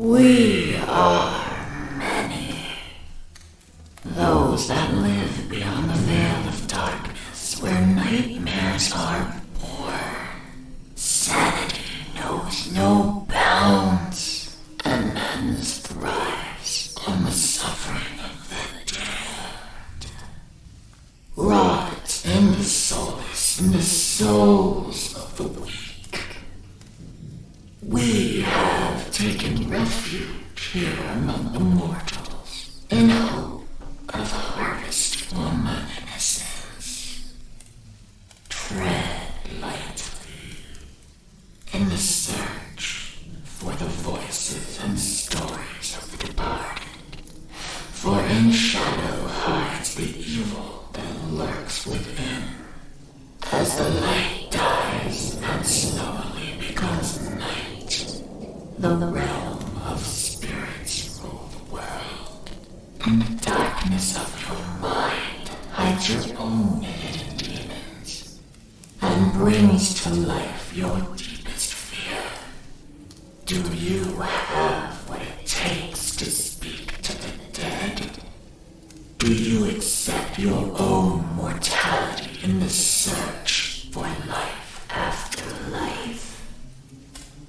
We are many. Those that live beyond the veil of darkness where nightmares are born. Sanity knows no bounds, and madness thrives on the suffering of the dead. Rot in the solace in the souls of the weak. We have taken refuge here among the mortals in hope of a harvest from our innocence. Tread lightly in the search for the voices and stories of the departed, for in shadow hides the evil that lurks within. As the light dies and slowly becomes night, the realm of spirits rule the world, and the darkness of your mind hides your own hidden demons, and brings to life your deepest fear. Do you have what it takes to speak to the dead? Do you accept your own mortality in the search for life after life?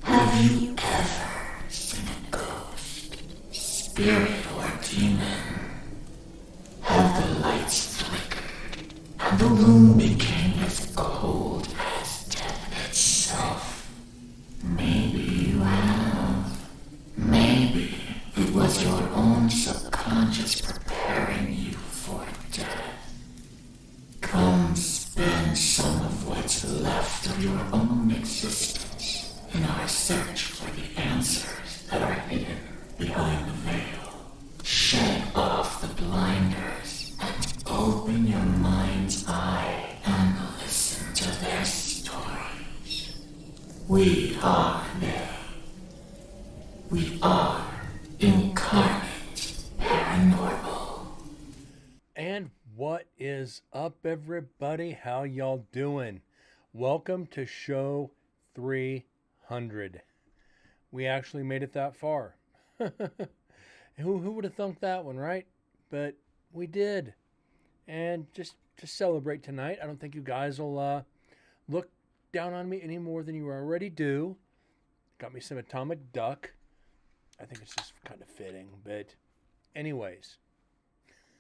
Have you ever seen a ghost, spirit, or demon? Have the lights flickered and the room became as cold as death itself? Maybe you have. Maybe it was your own subconscious preparing you for death. Come spend some of what's left of your own existence in our search for the answers that are hidden behind the veil. Shed off the blinders and open your mind's eye and listen to their stories. We are they. We are Incarnate Paranormal. And what is up, everybody? How y'all doing? Welcome to show 300. We actually made it that far. Who would have thunk that one, right? But we did. And just to celebrate tonight, I don't think you guys will look down on me any more than you already do. Got me some Atomic Duck. I think it's just kind of fitting. But anyways,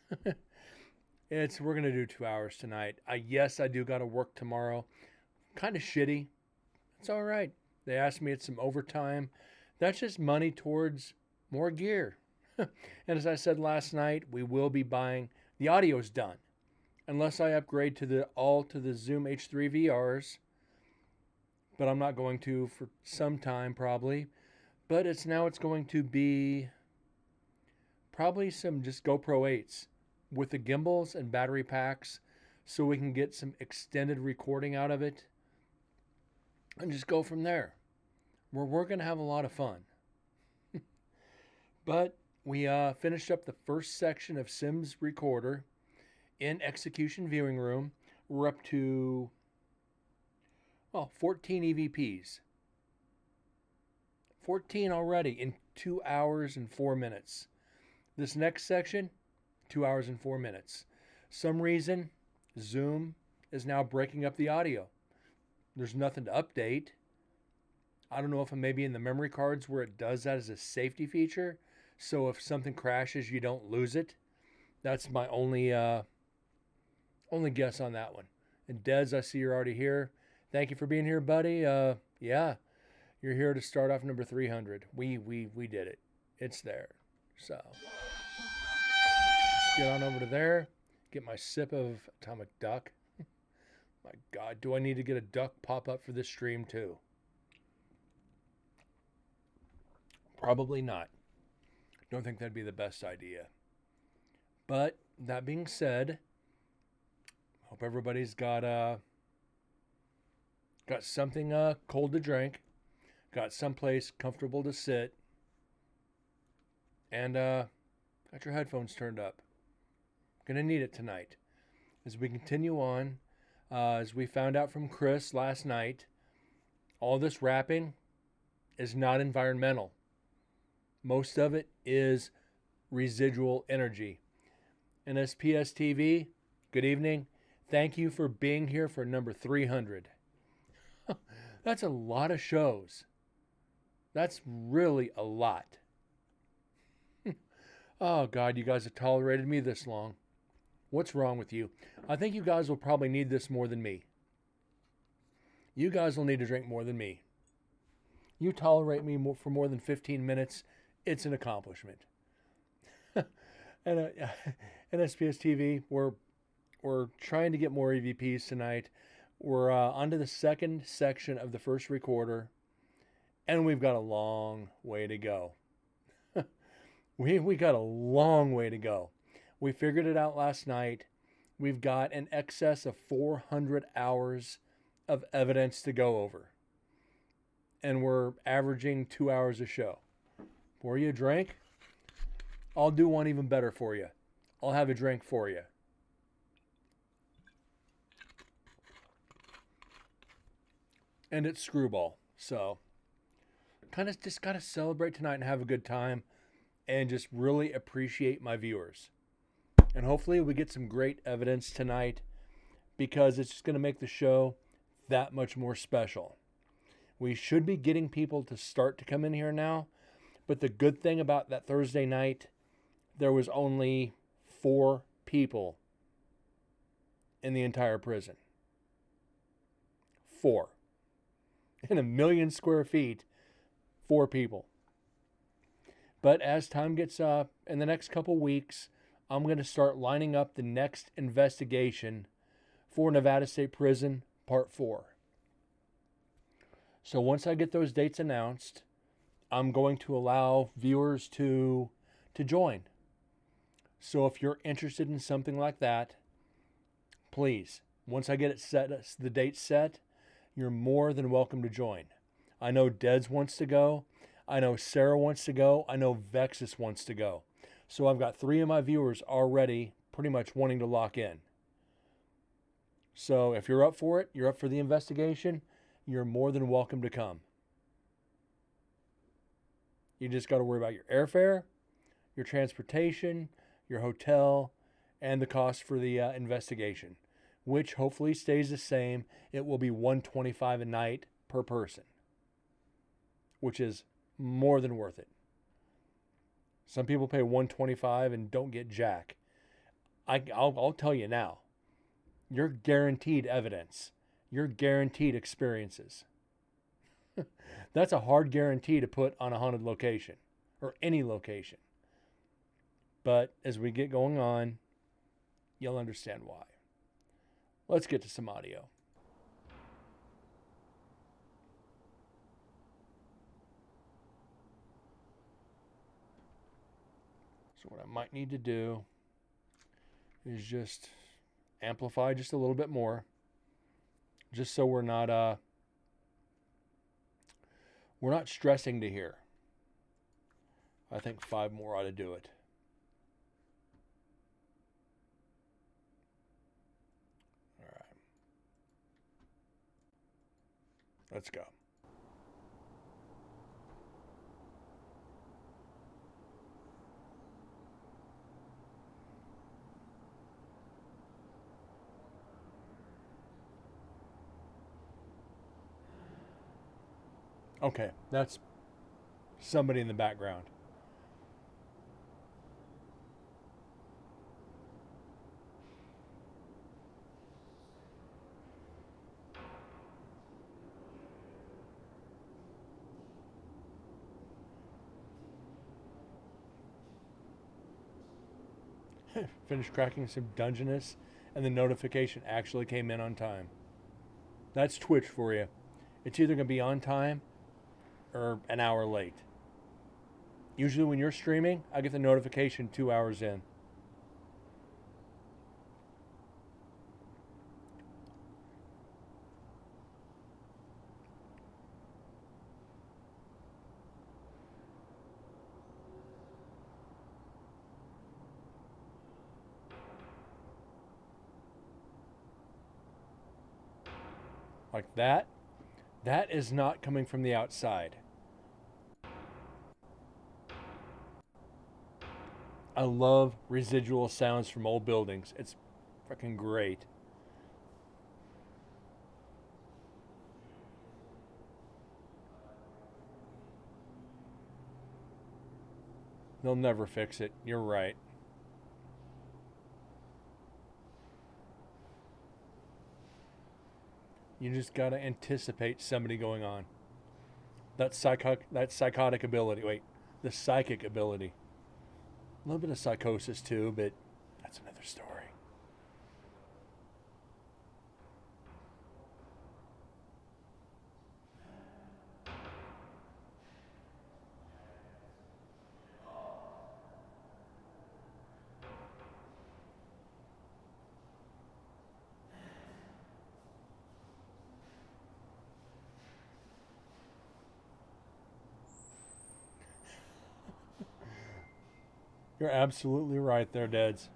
we're going to do 2 hours tonight. Yes, I do got to work tomorrow. Kind of shitty. It's all right. They asked me it's some overtime. That's just money towards more gear. And as I said last night, we will be buying, the audio's done. Unless I upgrade to the Zoom H3 VRs. But I'm not going to for some time probably. But it's going to be probably some just GoPro 8s with the gimbals and battery packs so we can get some extended recording out of it and just go from there. We're going to have a lot of fun. But we finished up the first section of Sims Recorder in Execution Viewing Room. We're up to 14 EVPs. 14 already in 2 hours and 4 minutes. This next section, 2 hours and 4 minutes. Some reason, Zoom is now breaking up the audio. There's nothing to update. I don't know if I'm maybe in the memory cards where it does that as a safety feature. So if something crashes, you don't lose it. That's my only guess on that one. And Dez, I see you're already here. Thank you for being here, buddy. Yeah, you're here to start off number 300. We did it. It's there. So let's get on over to there. Get my sip of Atomic Duck. My God, do I need to get a duck pop up for this stream too? Probably not. Don't think that'd be the best idea. But that being said, hope everybody's got something cold to drink, got someplace comfortable to sit, and got your headphones turned up. Gonna need it tonight as we continue on. As we found out from Chris last night, all this rapping is not environmental. Most of it is residual energy. NSPS TV, good evening. Thank you for being here for number 300. That's a lot of shows. That's really a lot. Oh, God, you guys have tolerated me this long. What's wrong with you? I think you guys will probably need this more than me. You guys will need to drink more than me. You tolerate me for more than 15 minutes, it's an accomplishment. And NSPS TV, we're trying to get more EVPs tonight. We're onto the second section of the first recorder, and we've got a long way to go. We got a long way to go. We figured it out last night. We've got an excess of 400 hours of evidence to go over. And we're averaging 2 hours a show. Pour you a drink? I'll do one even better for you. I'll have a drink for you. And it's Screwball. So, kind of just got to celebrate tonight and have a good time. And just really appreciate my viewers. And hopefully we get some great evidence tonight, because it's just going to make the show that much more special. We should be getting people to start to come in here now. But the good thing about that Thursday night, there was only 4 people in the entire prison. 4. In 1 million square feet, 4 people. But as time gets up, in the next couple weeks, I'm going to start lining up the next investigation for Nevada State Prison, Part 4. So once I get those dates announced, I'm going to allow viewers to join. So if you're interested in something like that, please, once I get it set, the date set, you're more than welcome to join. I know Deds wants to go. I know Sarah wants to go. I know Vexus wants to go. So I've got 3 of my viewers already pretty much wanting to lock in. So if you're up for it, you're up for the investigation, you're more than welcome to come. You just got to worry about your airfare, your transportation, your hotel, and the cost for the investigation, which hopefully stays the same. It will be $125 a night per person, which is more than worth it. Some people pay $125 and don't get jack. I'll tell you now, you're guaranteed evidence. You're guaranteed experiences. That's a hard guarantee to put on a haunted location or any location. But as we get going on, you'll understand why. Let's get to some audio. So what I might need to do is just amplify just a little bit more, just so we're not stressing to hear. I think 5 more ought to do it. All right. Let's go. Okay, that's somebody in the background. Finished cracking some Dungeness, and the notification actually came in on time. That's Twitch for you. It's either going to be on time or an hour late. Usually when you're streaming, I get the notification 2 hours in. Like that. That is not coming from the outside. I love residual sounds from old buildings. It's freaking great. They'll never fix it. You're right. You just got to anticipate somebody going on. That psychotic ability. Wait, the psychic ability. A little bit of psychosis too, but that's another story. You're absolutely right there, Deds.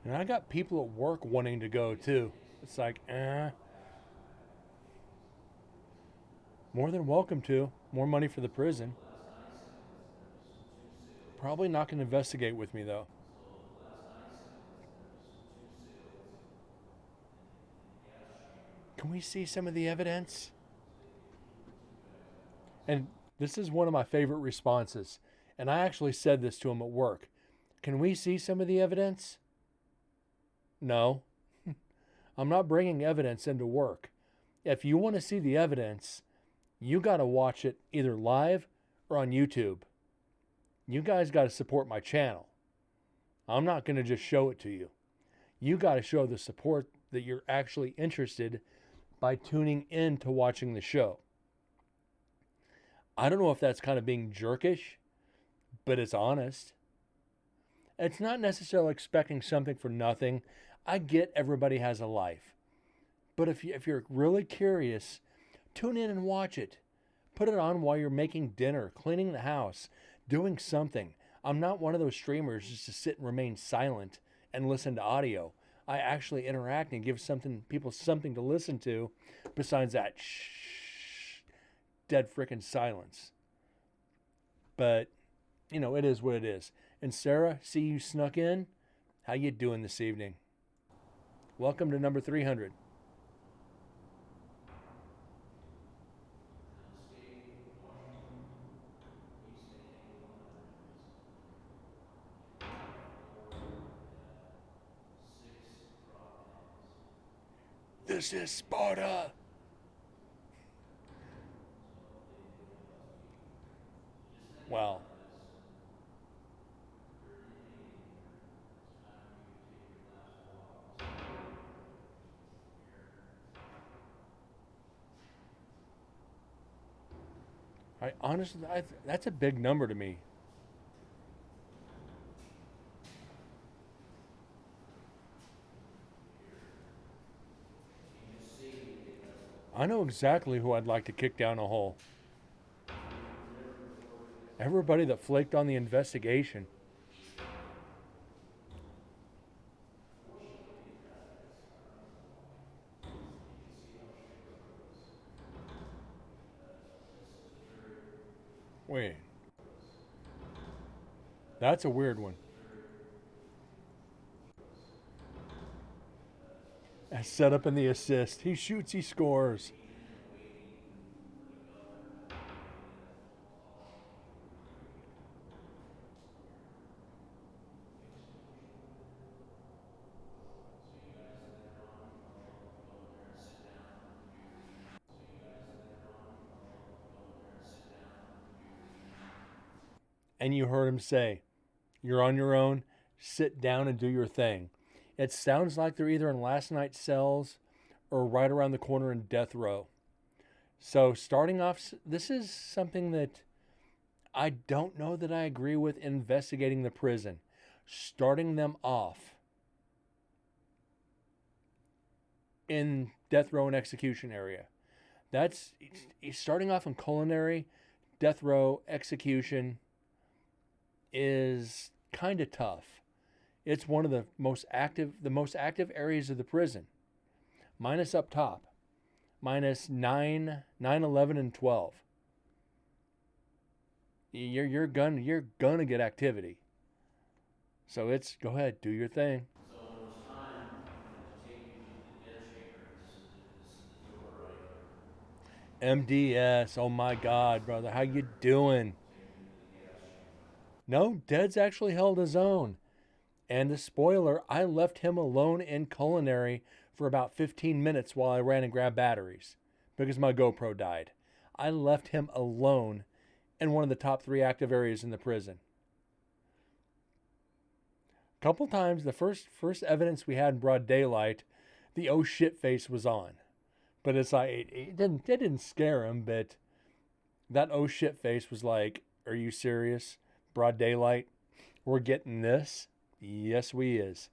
And I got people at work wanting to go too. It's like, more than welcome to. More money for the prison. Probably not going to investigate with me though. Can we see some of the evidence? And this is one of my favorite responses. And I actually said this to him at work. Can we see some of the evidence? No. I'm not bringing evidence into work. If you want to see the evidence, you got to watch it either live or on YouTube. You guys got to support my channel. I'm not going to just show it to you. You got to show the support that you're actually interested by tuning in to watching the show. I don't know if that's kind of being jerkish, but it's honest. It's not necessarily expecting something for nothing. I get everybody has a life. But if you're really curious, tune in and watch it. Put it on while you're making dinner, cleaning the house, doing something. I'm not one of those streamers just to sit and remain silent and listen to audio. I actually interact and give people something to listen to besides that dead frickin' silence. But, it is what it is. And Sarah, see you snuck in. How you doing this evening? Welcome to number 300. This is Sparta. Wow. Honestly, that's a big number to me. I know exactly who I'd like to kick down a hole. Everybody that flaked on the investigation. Wait. That's a weird one. Set up in the assist. He shoots, he scores. And you heard him say, you're on your own, sit down and do your thing. It sounds like they're either in last night's cells or right around the corner in death row. So starting off, this is something that I don't know that I agree with investigating the prison. Starting them off in death row and execution area. He's starting off in culinary, death row, execution is kind of tough. It's one of the most active areas of the prison. Minus up top, minus 9, 9, 11, and 12. You're gonna get activity. So it's go ahead, do your thing. So when it was time to take you to the dead chamber, this is the door right here. MDS, oh my God, brother, how you doing? Take you to the gas chamber. No, Dead's actually held his own. And the spoiler, I left him alone in culinary for about 15 minutes while I ran and grabbed batteries because my GoPro died. I left him alone in one of the top 3 active areas in the prison. A couple times, the first evidence we had in broad daylight, the oh shit face was on. But it's like, it didn't scare him, but that oh shit face was like, are you serious? Broad daylight? We're getting this? Yes, we is.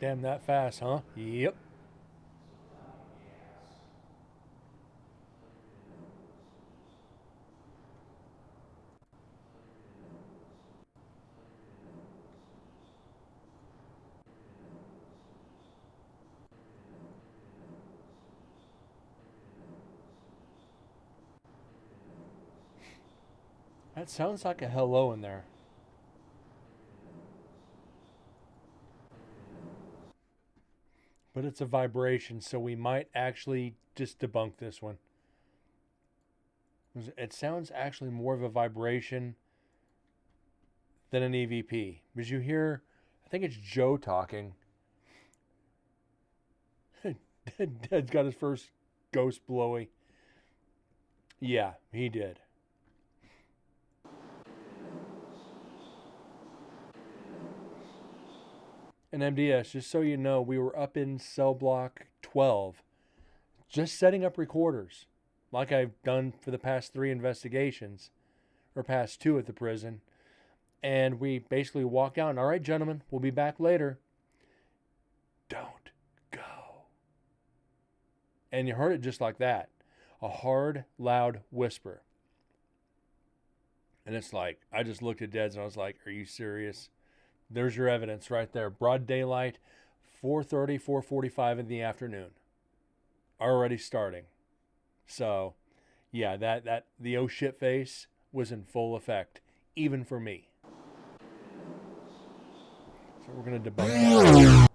Damn, that fast, huh? Yep. That sounds like a hello in there. But it's a vibration, so we might actually just debunk this one. It sounds actually more of a vibration than an EVP. Because you hear, I think it's Joe talking. Dead's got his first ghost blowy. Yeah, he did. And MDS, just so you know, we were up in cell block 12, just setting up recorders, like I've done for the past 3 investigations, or past 2 at the prison. And we basically walk out and, all right, gentlemen, we'll be back later. Don't go. And you heard it just like that. A hard, loud whisper. And it's like, I just looked at Deds and I was like, are you serious? There's your evidence right there. Broad daylight, 4:30, 4:45 in the afternoon. Already starting. So, yeah, that the oh shit face was in full effect, even for me. So we're going to debunk that.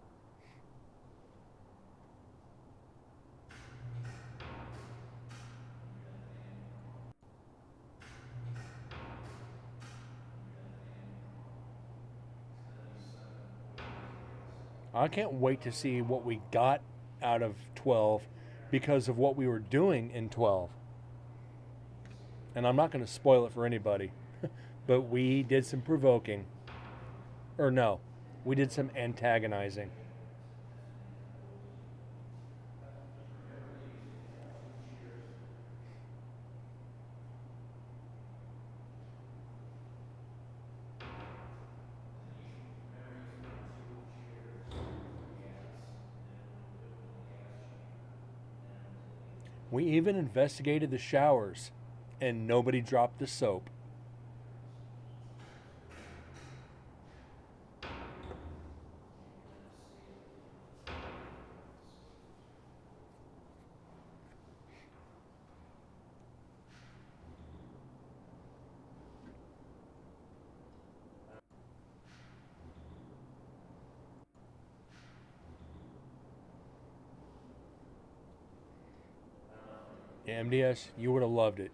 I can't wait to see what we got out of 12 because of what we were doing in 12. And I'm not going to spoil it for anybody, but we did some provoking. Or no, we did some antagonizing. We even investigated the showers, and nobody dropped the soap. Yeah, MDS, you would have loved it.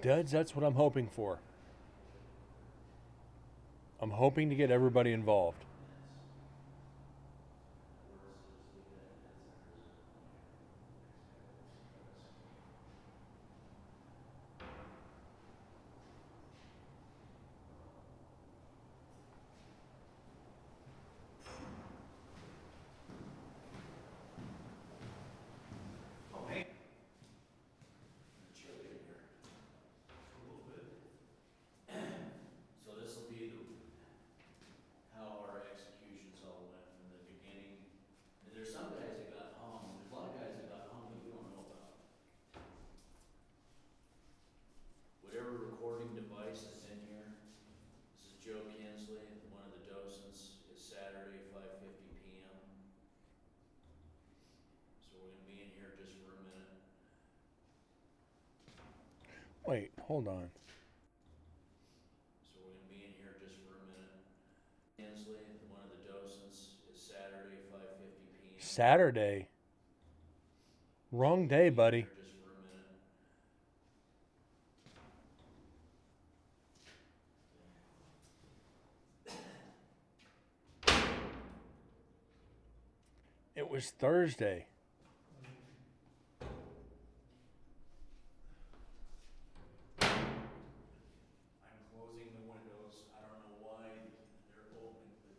Duds, that's what I'm hoping for. I'm hoping to get everybody involved. Oh, hey. Chilly in here. A little bit. So this will be how our executions all went from the beginning. And there's some guys that got hung. There's a lot of guys that got hung that we don't know about. Whatever recording device that's in here, this is Joe Kinsley, one of the docents. It's Saturday, 5:50 p.m. So we're gonna be in here just for a minute. Wait, hold on. So we're gonna be in here just for a minute. Kinsley, one of the docents. It's Saturday, 5:50 p.m. Saturday. Wrong day, buddy. Here just for a minute. It was Thursday. I'm closing the windows. I don't know why they're open, but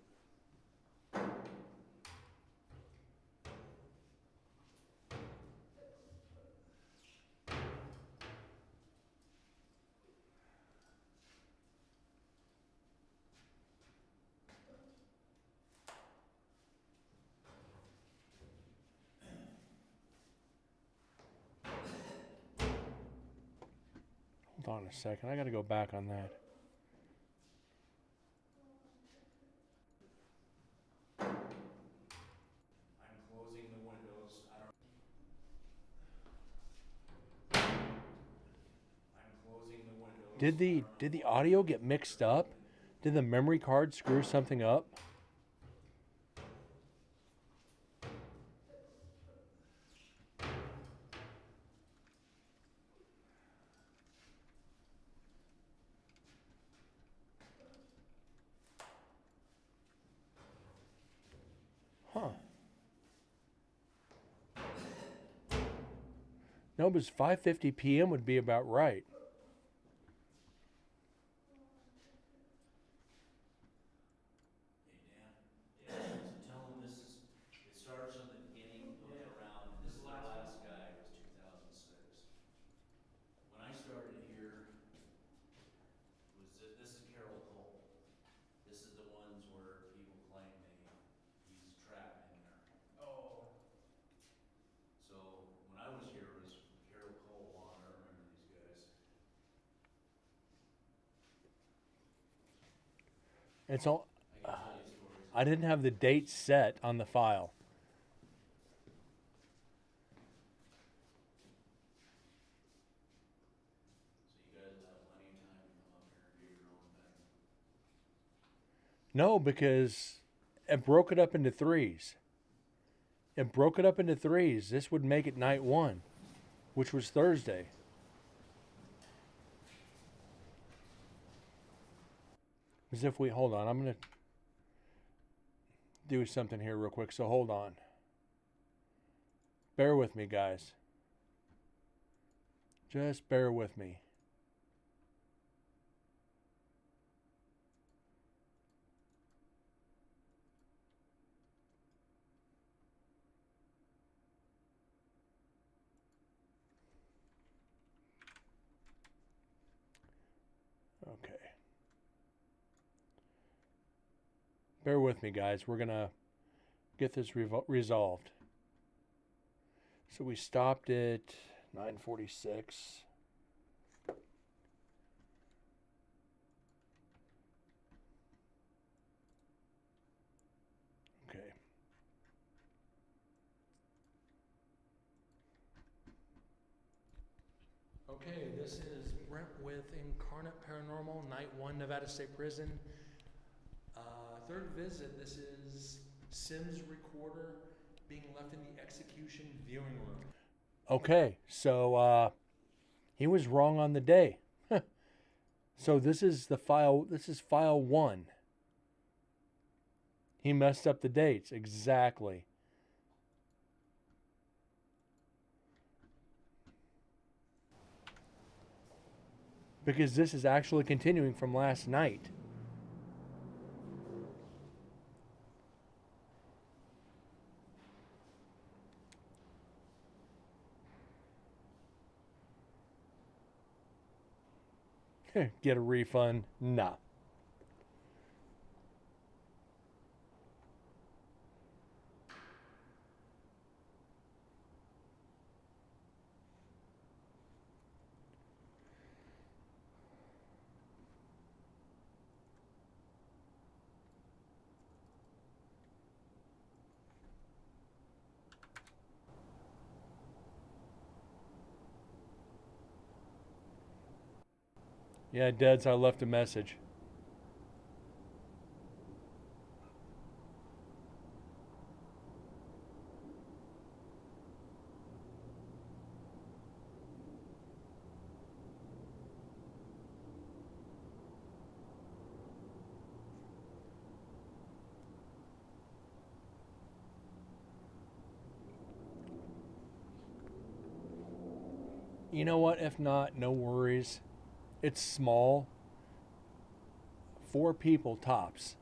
Hold on a second. I got to go back on that. I'm closing the windows. I'm closing the windows. Did the audio get mixed up? Did the memory card screw something up? Huh. No, but 5:50 p.m. would be about right. Hey, Dan. Yeah, so tell them this is, it starts from the beginning, goes around, and this is the last guy, was 2006. When I started here, this is Carol Cole. This is the ones where people claim he's trapped in there. Oh. So when I was here, it was Carol Cole on, I remember these guys. It's all. I can tell you stories. I didn't have the date set on the file. So you guys will have plenty of time to come up here and do your own thing. No, because it broke it up into threes. It broke it up into threes. This would make it night one, which was Thursday. As if we hold on, I'm gonna do something here real quick. So hold on. Bear with me, guys. Just bear with me. Okay. Bear with me, guys. We're going to get this resolved. So we stopped at 9:46. Okay. Okay, this is Brent with Incarnate Paranormal, Night 1, Nevada State Prison. Third visit, this is Sims recorder being left in the execution viewing room. Okay, so he was wrong on the day. So this is the file. This is file 1. He messed up the dates. Exactly. Because this is actually continuing from last night. Get a refund? Nah. Yeah, Deads, I left a message. You know what? If not, no worries. It's small. 4 people tops.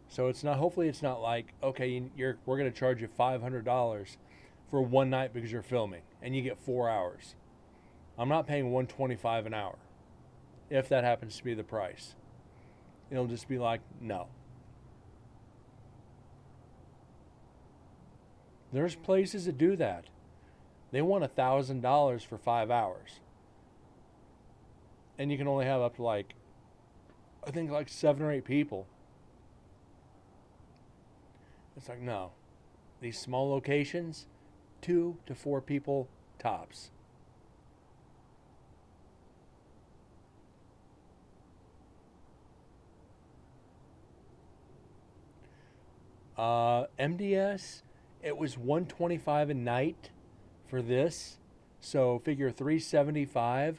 So it's not. Hopefully, it's not like, okay, we're gonna charge you $500 for one night because you're filming and you get 4 hours. I'm not paying $125 an hour. If that happens to be the price, it'll just be like, no. There's places that do that. They want $1,000 for 5 hours, and you can only have up to like, I think like 7 or 8 people. It's like, no. These small locations, 2 to 4 people tops. MDS, it was $125 a night for this. So figure $375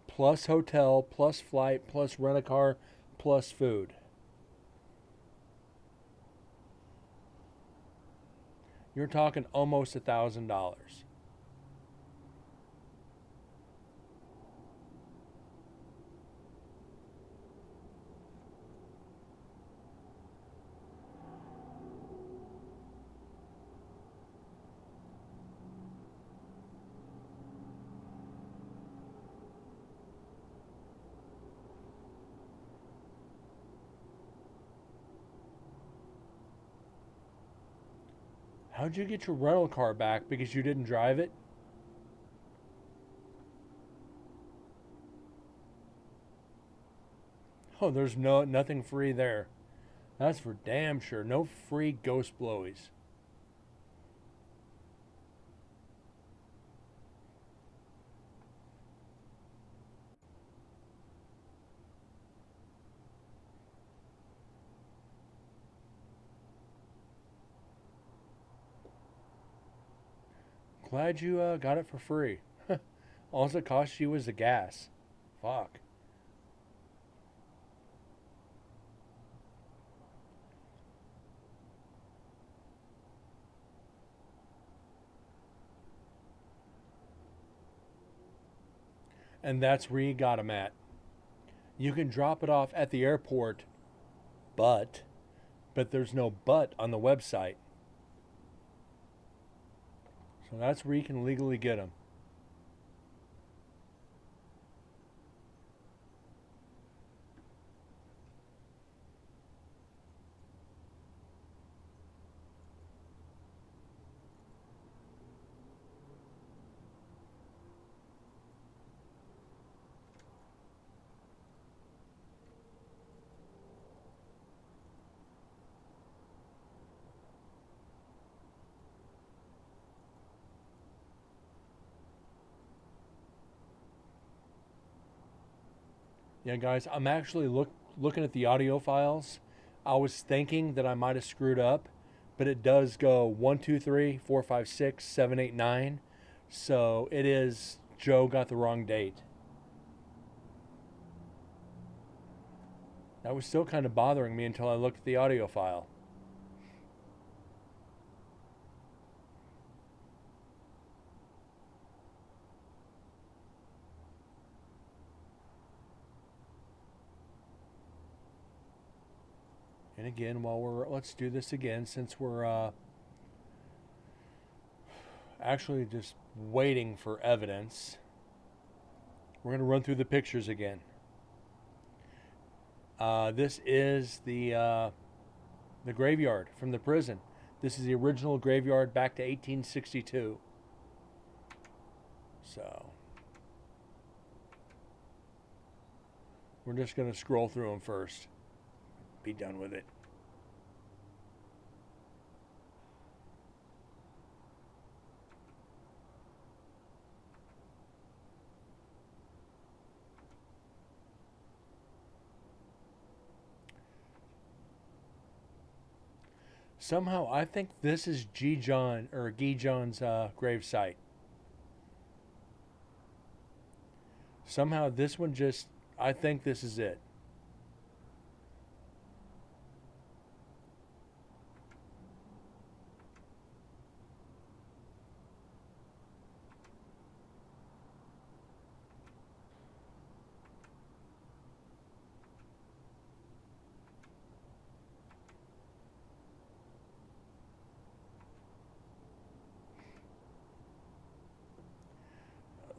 plus hotel, plus flight, plus rent a car, plus food. You're talking almost $1,000. How'd you get your rental car back because you didn't drive it? Oh, there's nothing free there. That's for damn sure. No free ghost blowies. Glad you got it for free. All it cost you was the gas. Fuck. And that's where you got them at. You can drop it off at the airport, but there's no but on the website. So that's where you can legally get them. Yeah, guys, I'm actually looking at the audio files. I was thinking that I might have screwed up, but it does go 1, 2, 3, 4, 5, 6, 7, 8, 9. So it is Joe got the wrong date. That was still kind of bothering me until I looked at the audio file. And again, let's do this again since we're actually just waiting for evidence. We're going to run through the pictures again. This is the graveyard from the prison. This is the original graveyard back to 1862. So we're just going to scroll through them first. Be done with it. Somehow, I think this is Guy John's grave site. Somehow, this one I think this is it.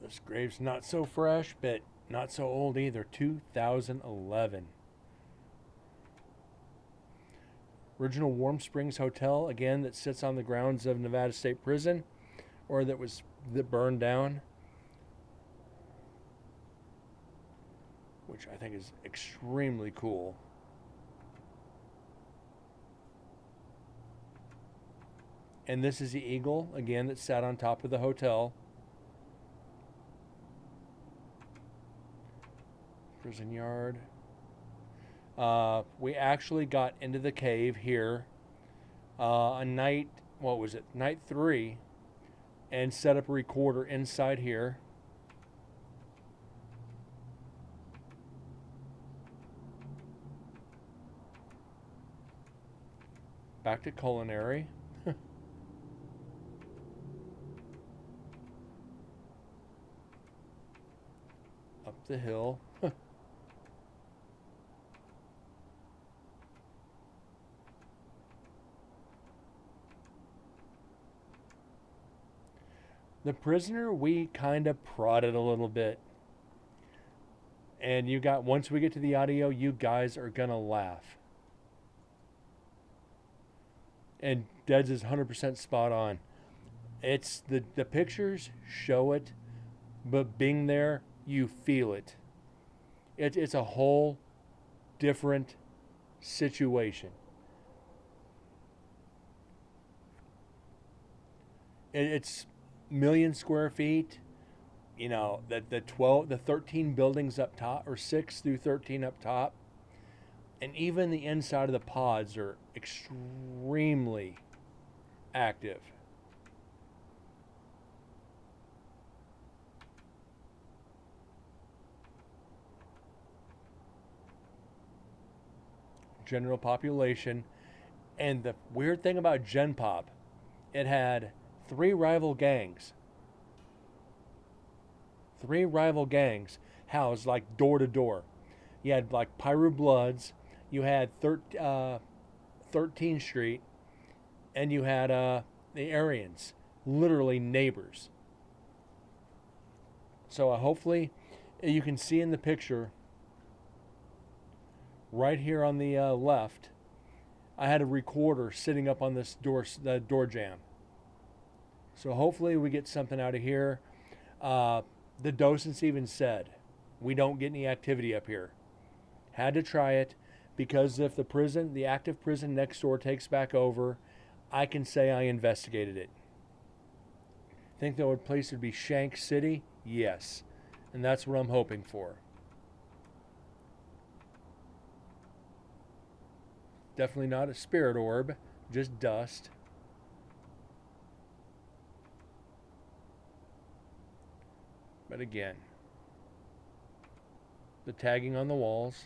This grave's not so fresh, but not so old either. 2011. Original Warm Springs Hotel, again, that sits on the grounds of Nevada State Prison, or that burned down, which I think is extremely cool. And this is the eagle, again, that sat on top of the hotel. Prison yard. We actually got into the cave here night 3, and set up a recorder inside here. Back to culinary. Up the hill. The prisoner, we kind of prodded a little bit. And once we get to the audio, you guys are going to laugh. And Deds is 100% spot on. It's the pictures show it, but being there, you feel it. It's a whole different situation. It's million square feet, the 13 buildings up top, or 6 through 13 up top, and even the inside of the pods are extremely active. General population. And the weird thing about Gen Pop, it had 3 rival gangs. 3 rival gangs housed like door to door. You had like Pyru Bloods, you had 13th Street, and you had the Aryans, literally neighbors. So the you can see in the picture right here on the left, I had a recorder sitting up on this the door jamb. So hopefully we get something out of here. The docents even said, we don't get any activity up here. Had to try it, because if the active prison next door takes back over, I can say I investigated it. Think the place would be Shank City? Yes. And that's what I'm hoping for. Definitely not a spirit orb, just dust. But again, the tagging on the walls,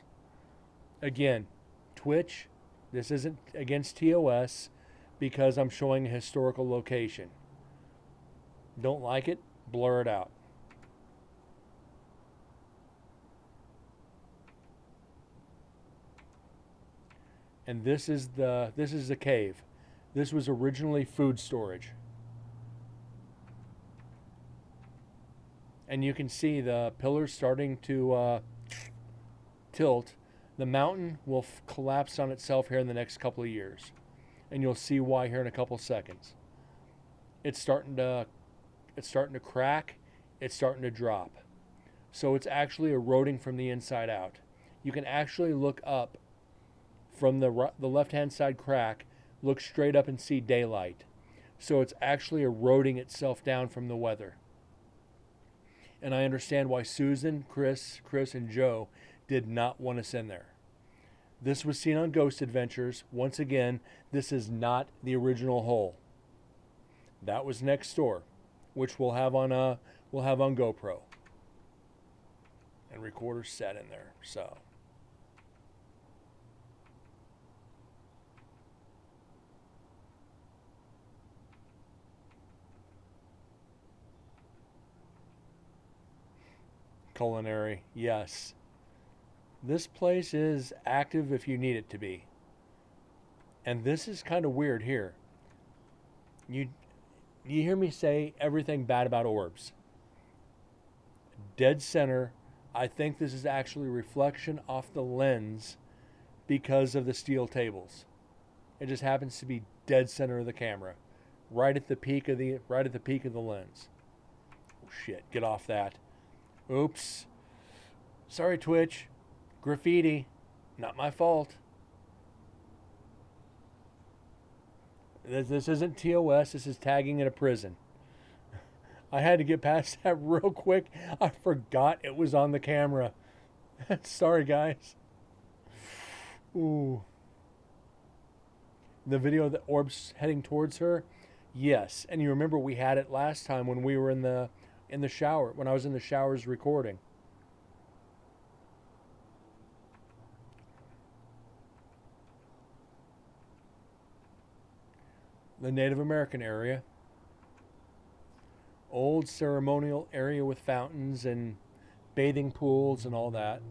Again, Twitch, this isn't against TOS because I'm showing a historical location. Don't like it? Blur it out. And this is the cave. This was originally food storage. And you can see the pillars starting to tilt. The mountain will collapse on itself here in the next couple of years. And you'll see why here in a couple seconds. It's starting to crack, it's starting to drop. So it's actually eroding from the inside out. You can actually look up from the left-hand side crack, look straight up and see daylight. So it's actually eroding itself down from the weather. And I understand why Susan, Chris, and Joe did not want us in there. This was seen on Ghost Adventures. Once again, this is not the original hole. That was next door, which we'll have on GoPro. And recorder set in there. So culinary, yes. This place is active if you need it to be. And this is kind of weird here. You hear me say everything bad about orbs. Dead center. I think this is actually a reflection off the lens because of the steel tables. It just happens to be dead center of the camera, right at the peak of the lens. Oh shit! Get off that. Oops. Sorry, Twitch. Graffiti. Not my fault. This isn't TOS. This is tagging in a prison. I had to get past that real quick. I forgot it was on the camera. Sorry, guys. Ooh. The video of the orbs heading towards her? Yes. And you remember we had it last time when we were in the shower, when I was in the showers recording. The Native American area. Old ceremonial area with fountains and bathing pools and all that.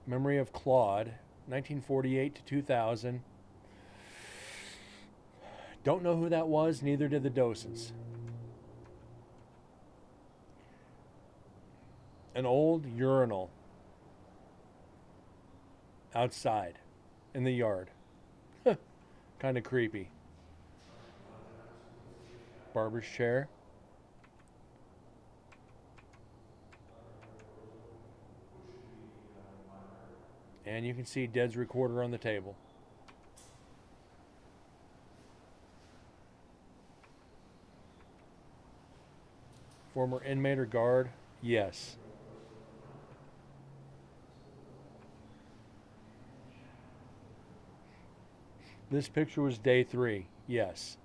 Memory of Claude, 1948 to 2000. Don't know who that was, neither did the Dosens. An old urinal outside in the yard. Kind of creepy. Barber's chair. And you can see Dead's recorder on the table. Former inmate or guard? Yes. This picture was day 3. Yes.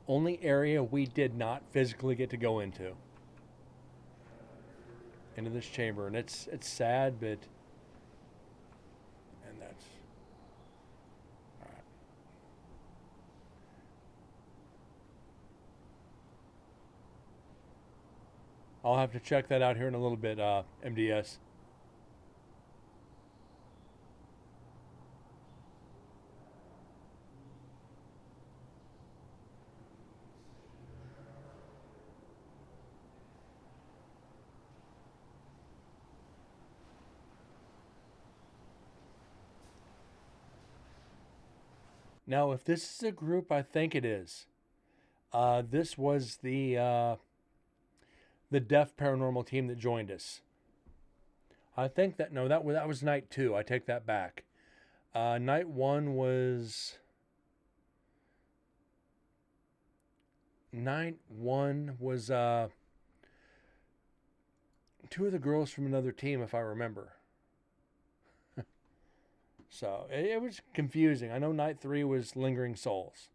Only area we did not physically get to go into this chamber, and it's sad, but and that's all right. I'll have to check that out here in a little bit, MDS. Now, if this is a group, I think it is. This was the deaf paranormal team that joined us. I think that that was night 2. I take that back. Night 1 was two of the girls from another team, if I remember. So it was confusing. I know night 3 was Lingering Souls.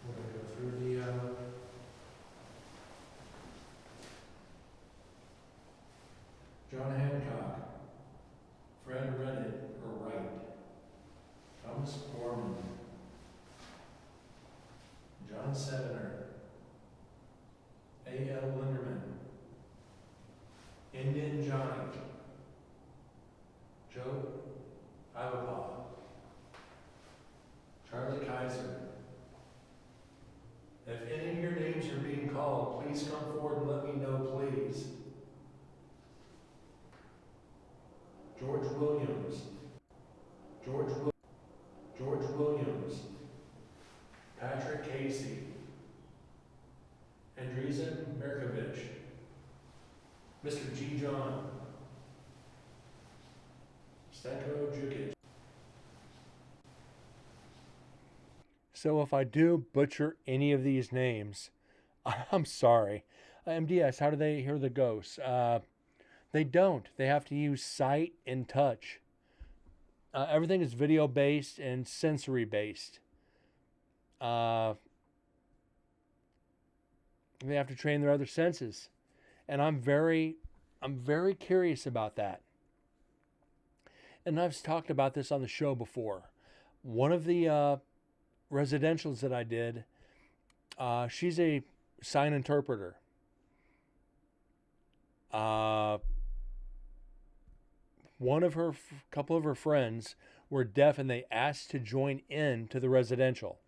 We're going to go through the John Hancock, Fred Reddit, or Wright, Thomas Gorman, John Sevener, A.L. Linderman, Indian Johnny, Joe Ivapaw, Charlie Kaiser. If any of your names are being called, please come forward and let me know, please. George Williams, George Williams, Patrick Casey, Andreessen Merkovich, Mr. G. John, Stanko Jukic. So if I do butcher any of these names, I'm sorry. MDS, how do they hear the ghosts? They don't. They have to use sight and touch. Everything is video based and sensory based. They have to train their other senses, and I'm very curious about that. And I've talked about this on the show before. One of the residentials that I did, she's a sign interpreter. Couple of her friends were deaf, and they asked to join in to the residential.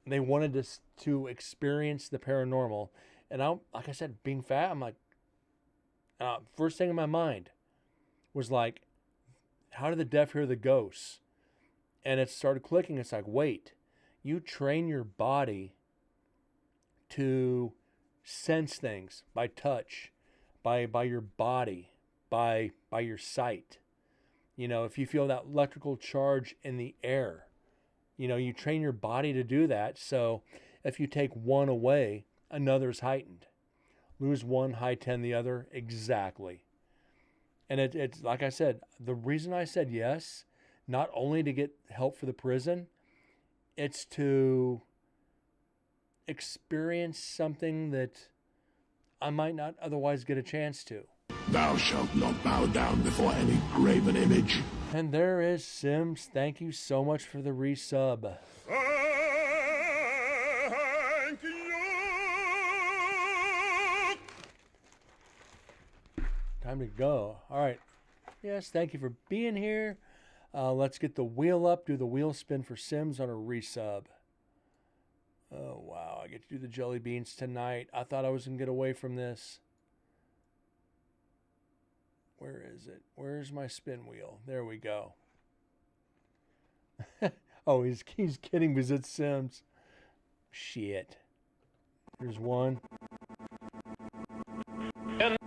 They wanted to experience the paranormal, and like I said, being fat, I'm like, first thing in my mind was like, how do the deaf hear the ghosts? And it started clicking. It's like, wait, you train your body to sense things by touch, by your body, by your sight. You know, if you feel that electrical charge in the air, you know, you train your body to do that. So if you take one away, another's heightened. Lose one, heighten the other. Exactly. And it's like I said, the reason I said yes, not only to get help for the prison, it's to experience something that I might not otherwise get a chance to. Thou shalt not bow down before any graven image. And there is Sims. Thank you so much for the resub. Thank you. Time to go. All right. Yes, thank you for being here. Let's get the wheel up. Do the wheel spin for Sims on a resub. Oh, wow. I get to do the jelly beans tonight. I thought I was going to get away from this. Where is it? Where's my spin wheel? There we go. Oh, he's kidding because it's Sims. Shit. Here's one. And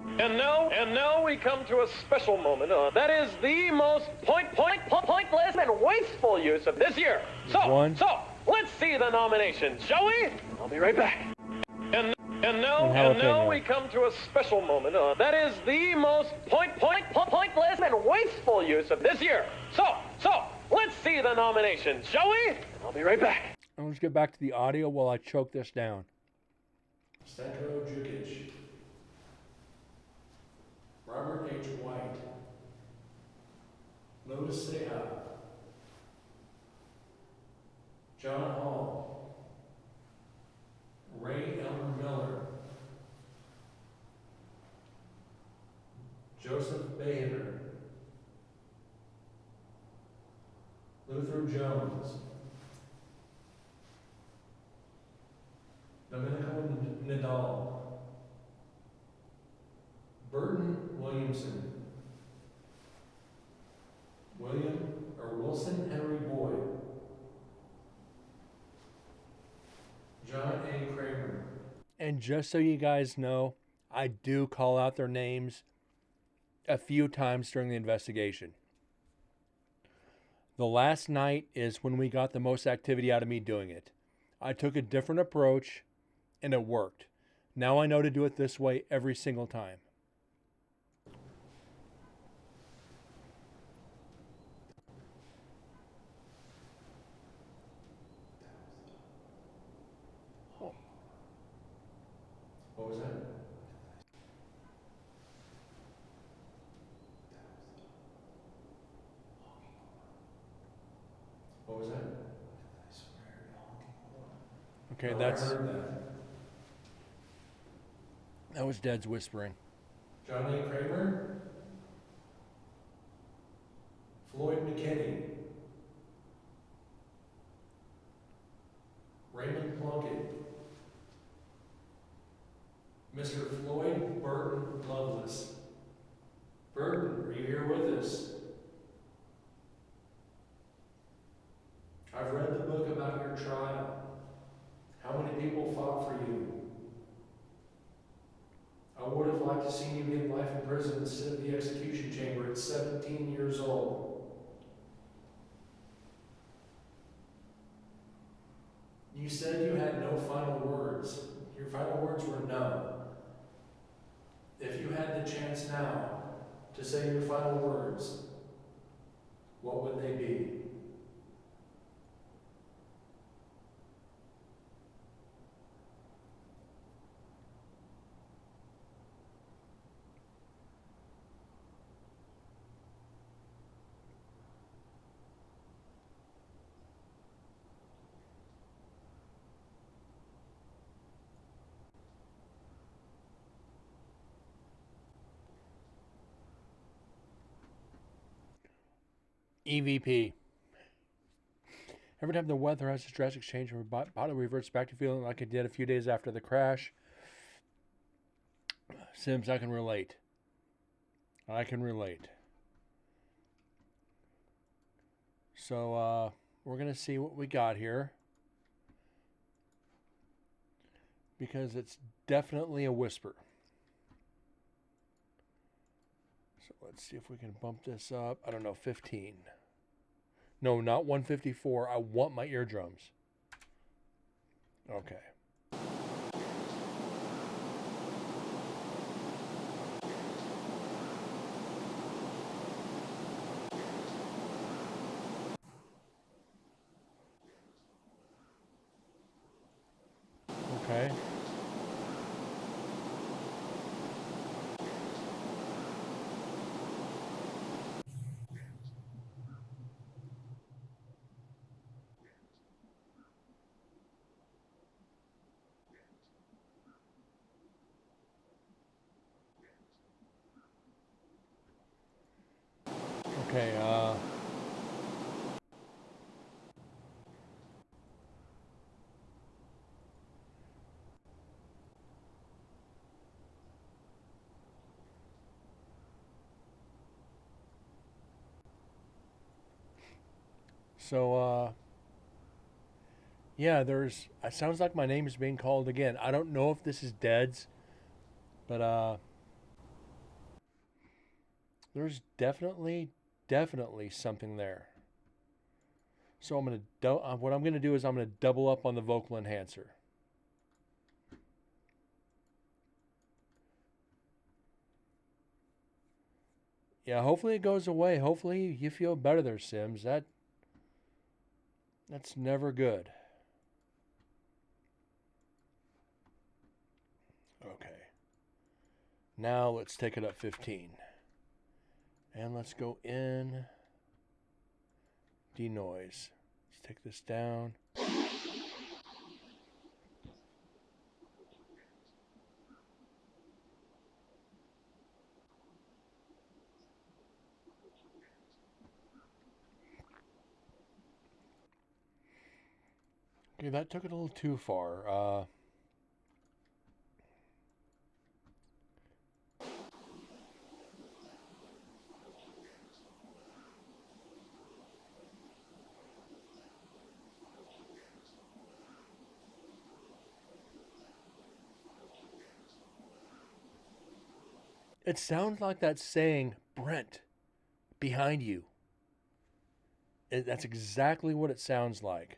now we come to a special moment. That is the most pointless and wasteful use of this year. So let's see the nominations, shall we? I'll be right back. And now we come to a special moment. That is the most pointless and wasteful use of this year. So let's see the nominations, shall we? I'll be right back. I'll just get back to the audio while I choke this down. Stanko Jukic, Robert H. White, Lotus Seha, John Hall, Ray Elmer Miller, Joseph Behaver, Luther Jones, Domenico Nadal, Burton Williamson, Wilson Henry Boyd. John A. Kramer. And just so you guys know, I do call out their names a few times during the investigation. The last night is when we got the most activity out of me doing it. I took a different approach and it worked. Now I know to do it this way every single time. What was that? What was that? Okay, No, that's I heard that. that was Dad's whispering. John A. Kramer. Floyd McKinney. Raymond Plunkett. Mr. Floyd Burton Lovelace. Burton, are you here with us? I've read the book about your trial. How many people fought for you? I would have liked to see you get life in prison instead of the execution chamber at 17 years old. You said you had no final words. Your final words were no. If you had the chance now to say your final words, what would they be? EVP. Every time the weather has a drastic change, my body reverts back to feeling like it did a few days after the crash. Sims, I can relate. I can relate. So, we're going to see what we got here. Because it's definitely a whisper. So let's see if we can bump this up. I don't know, 15. No, not 154. I want my eardrums. Okay. Okay. Okay, yeah, it sounds like my name is being called again. I don't know if this is Dead's, but, there's definitely something there. So what I'm gonna do is I'm gonna double up on the vocal enhancer. Yeah, hopefully it goes away. Hopefully you feel better there, Sims. That's never good. Okay. Now let's take it up 15. And let's go in denoise. Let's take this down. Okay, that took it a little too far. It sounds like that saying, Brent, behind you. That's exactly what it sounds like.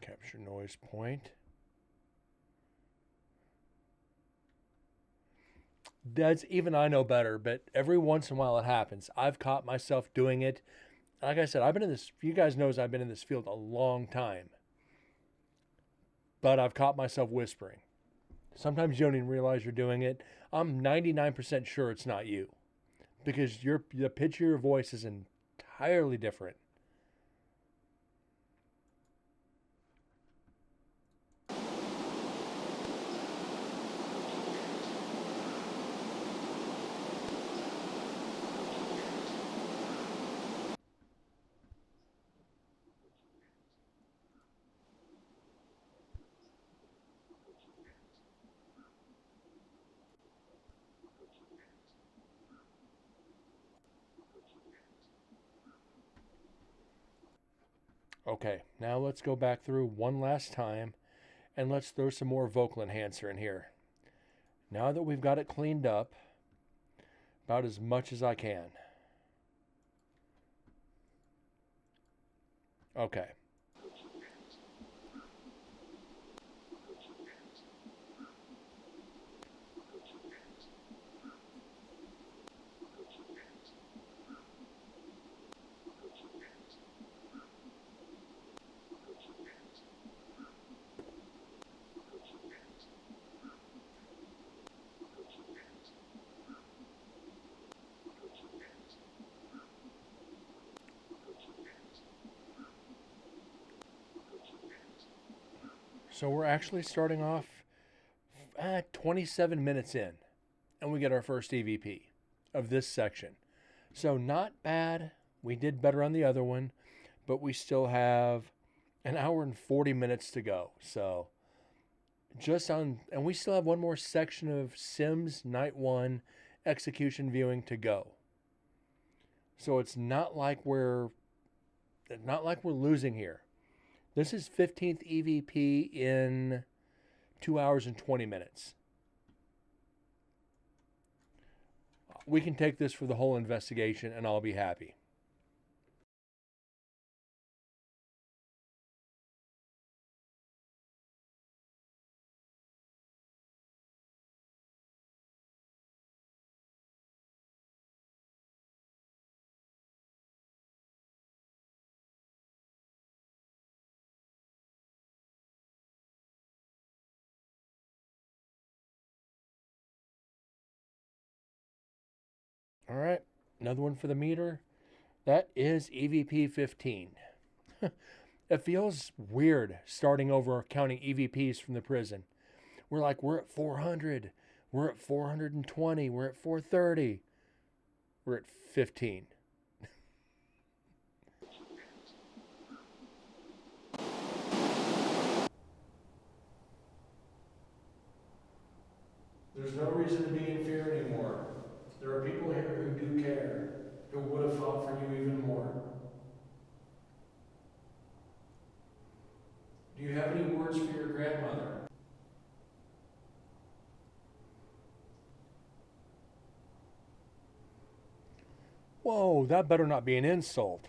Capture noise point. That's even I know better, but every once in a while it happens. I've caught myself doing it. Like I said, I've been in this, you guys knows I've been in this field a long time. But I've caught myself whispering. Sometimes you don't even realize you're doing it. I'm 99% sure it's not you. Because the pitch of your voice is entirely different. Okay, now let's go back through one last time and let's throw some more vocal enhancer in here. Now that we've got it cleaned up, about as much as I can. Okay. So we're actually starting off at 27 minutes in, and we get our first EVP of this section. So not bad. We did better on the other one, but we still have an hour and 40 minutes to go. So and we still have one more section of Sims Night 1 execution viewing to go. So it's not like we're losing here. This is 15th EVP in 2 hours and 20 minutes. We can take this for the whole investigation and I'll be happy. All right, another one for the meter. That is EVP 15. It feels weird starting over counting EVPs from the prison. We're at 400. We're at 420. We're at 430. We're at 15. There's no reason to be in fear anymore. There are people here who do care, who would have fought for you even more. Do you have any words for your grandmother? Whoa, that better not be an insult.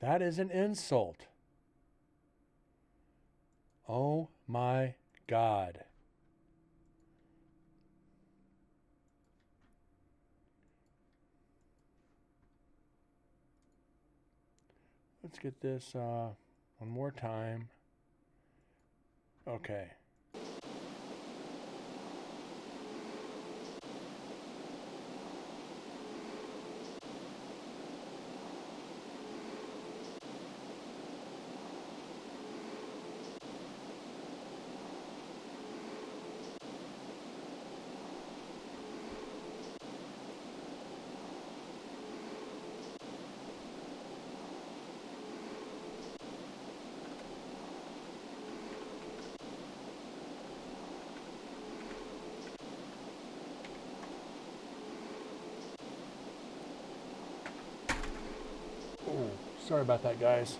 That is an insult. Oh my God. Let's get this one more time. Okay. Sorry about that, guys.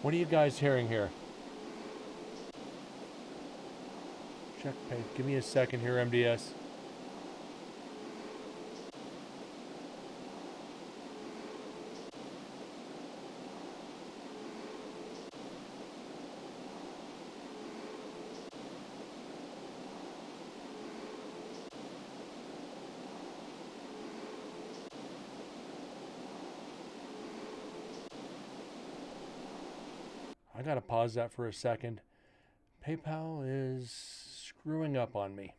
What are you guys hearing here? Check pay. Give me a second here, MDS. I gotta pause that for a second. PayPal is screwing up on me.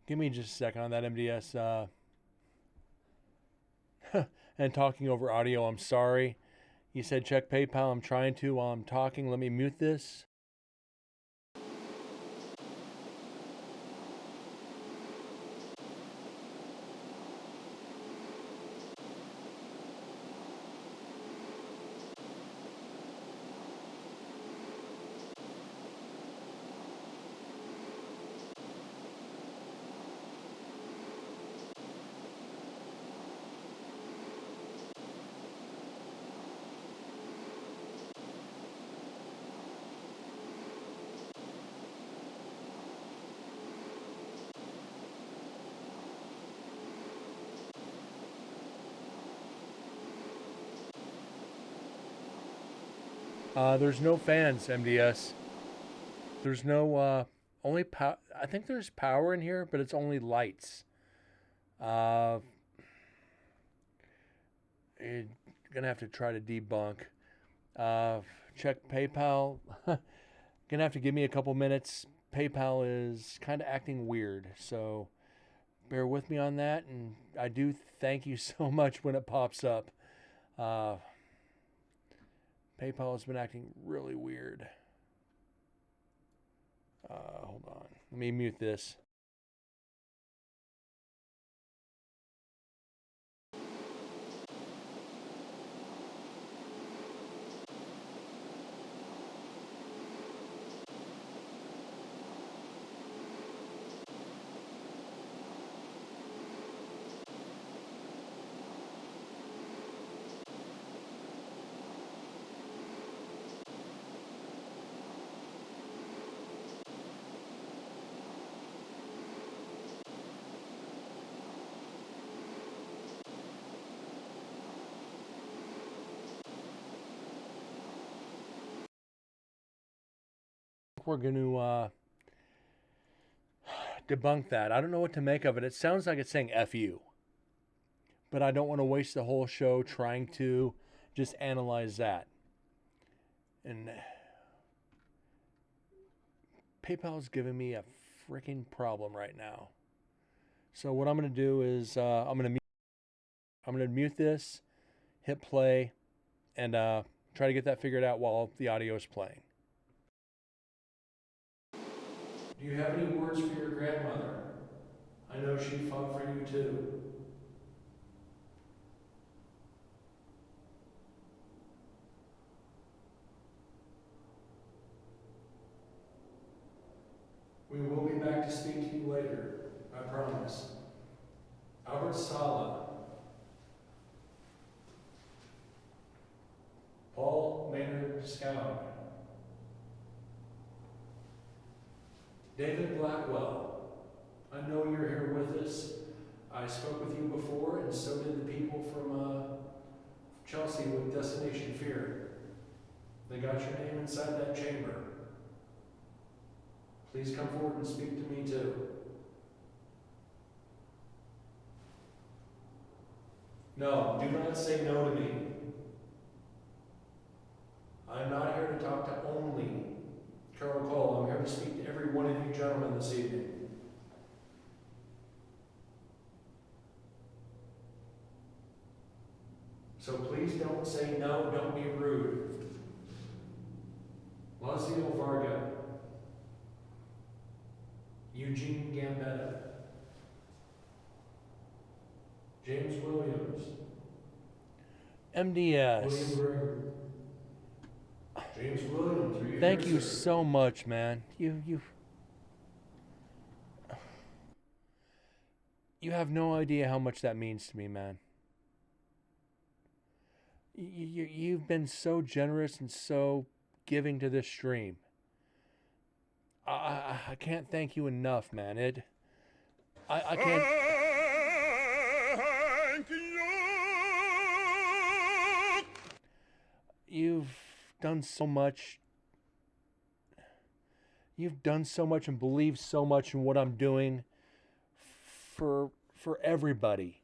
Give me just a second on that, MDS. And talking over audio, I'm sorry. You said check PayPal. I'm trying to while I'm talking. Let me mute this. There's no fans, MDS. There's no, only power. I think there's power in here, but it's only lights. You're gonna have to try to debunk. Check PayPal. Gonna have to give me a couple minutes. PayPal is kind of acting weird, so bear with me on that. And I do thank you so much when it pops up. PayPal has been acting really weird. Hold on. Let me mute this. We're going to debunk that. I don't know what to make of it. It sounds like it's saying F you. But I don't want to waste the whole show trying to just analyze that. And PayPal's giving me a freaking problem right now. So what I'm going to do is I'm going to mute this, hit play, and try to get that figured out while the audio is playing. Do you have any words for your grandmother? I know she fought for you too. We will be back to speak to you later, I promise. Albert Sala. Paul Maynard Scout. David Blackwell. I know you're here with us. I spoke with you before, and so did the people from Chelsea with Destination Fear. They got your name inside that chamber. Please come forward and speak to me too. No, do not say no to me. I So please don't say no, don't be rude. Lazio Varga. Eugene Gambetta. James Williams. MDS. William Gregory. James Williams, are you Thank here, you sir? so much, man. You have no idea how much that means to me, man. You've been so generous and so giving to this stream. I can't thank you enough, man. I can't. Thank you. You've done so much. You've done so much and believed so much in what I'm doing for everybody.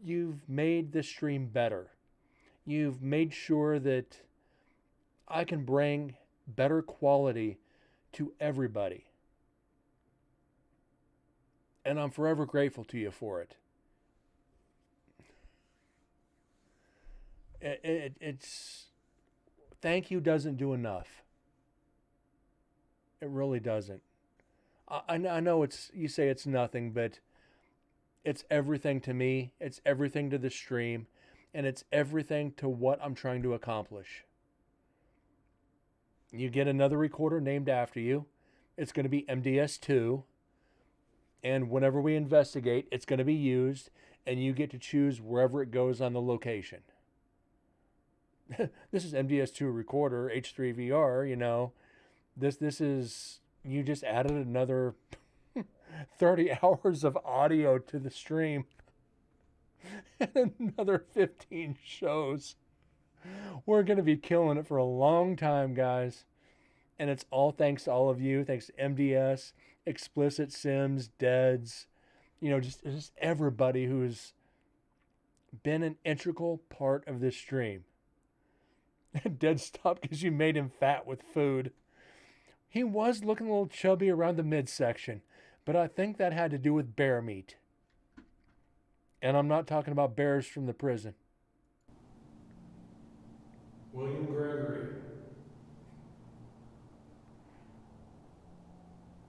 You've made this stream better. You've made sure that I can bring better quality to everybody. And I'm forever grateful to you for it. It's thank you doesn't do enough. It really doesn't. I know you say it's nothing, but it's everything to me. It's everything to the stream, and it's everything to what I'm trying to accomplish. You get another recorder named after you. It's going to be MDS2, and whenever we investigate, it's going to be used, and you get to choose wherever it goes on the location. This is MDS2 recorder, H3VR, you know. This is, you just added another 30 hours of audio to the stream. And another 15 shows. We're going to be killing it for a long time, guys. And it's all thanks to all of you. Thanks to MDS, Explicit Sims, Deads, you know, just everybody who's been an integral part of this stream. Dead stopped because you made him fat with food. He was looking a little chubby around the midsection, but I think that had to do with bear meat. And I'm not talking about bears from the prison. William Gregory.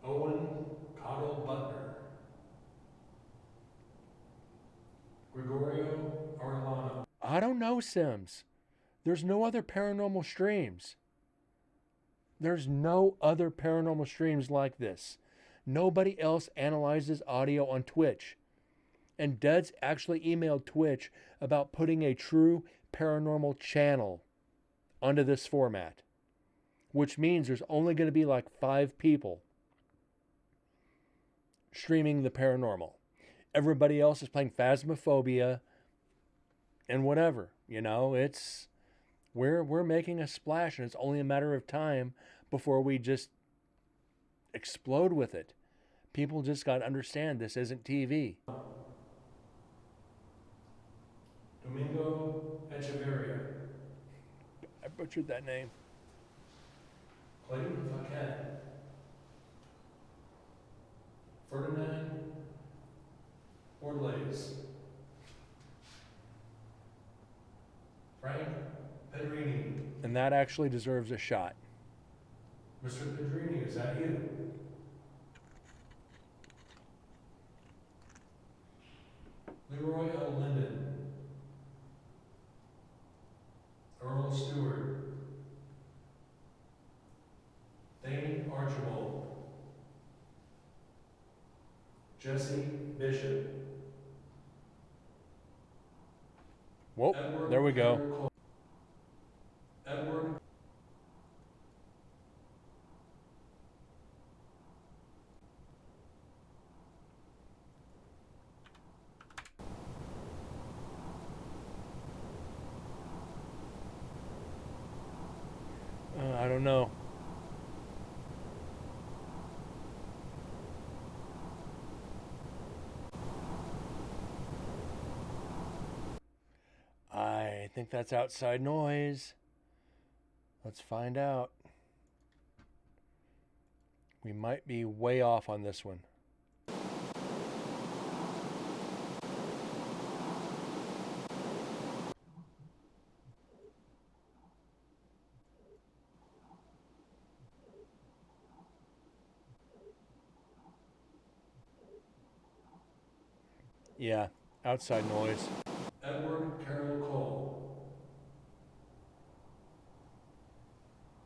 Owen Cottle Butler. Gregorio Arellano. I don't know, Sims. There's no other paranormal streams. There's no other paranormal streams like this. Nobody else analyzes audio on Twitch. And Deads actually emailed Twitch about putting a true paranormal channel onto this format. Which means there's only going to be like 5 people streaming the paranormal. Everybody else is playing Phasmophobia and whatever. You know, we're making a splash, and it's only a matter of time before we just explode with it. People just got to understand this isn't TV. Domingo Echeverria. I butchered that name. Clayton Paquette. Ferdinand Orlays. Frank Pedrini. And that actually deserves a shot. Mr. Pedrini, is that you? Leroy L. Linden. Earl Stewart. Thane Archibald. Jesse Bishop. Whoa, Edward there we go. Cole. Edward. I don't know. I think that's outside noise. Let's find out. We might be way off on this one. Yeah, outside noise. Edward Carroll Cole.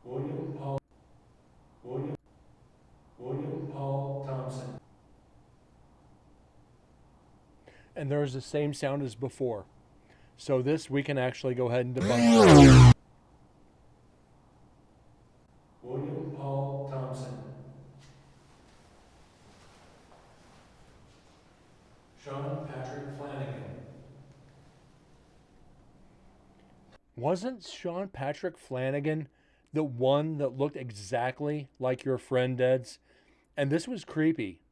William Paul Thompson. And there's the same sound as before. So this we can actually go ahead and debunk. William Paul Thompson. Sean Patrick Flanagan. Wasn't Sean Patrick Flanagan the one that looked exactly like your friend Dead's? And this was creepy.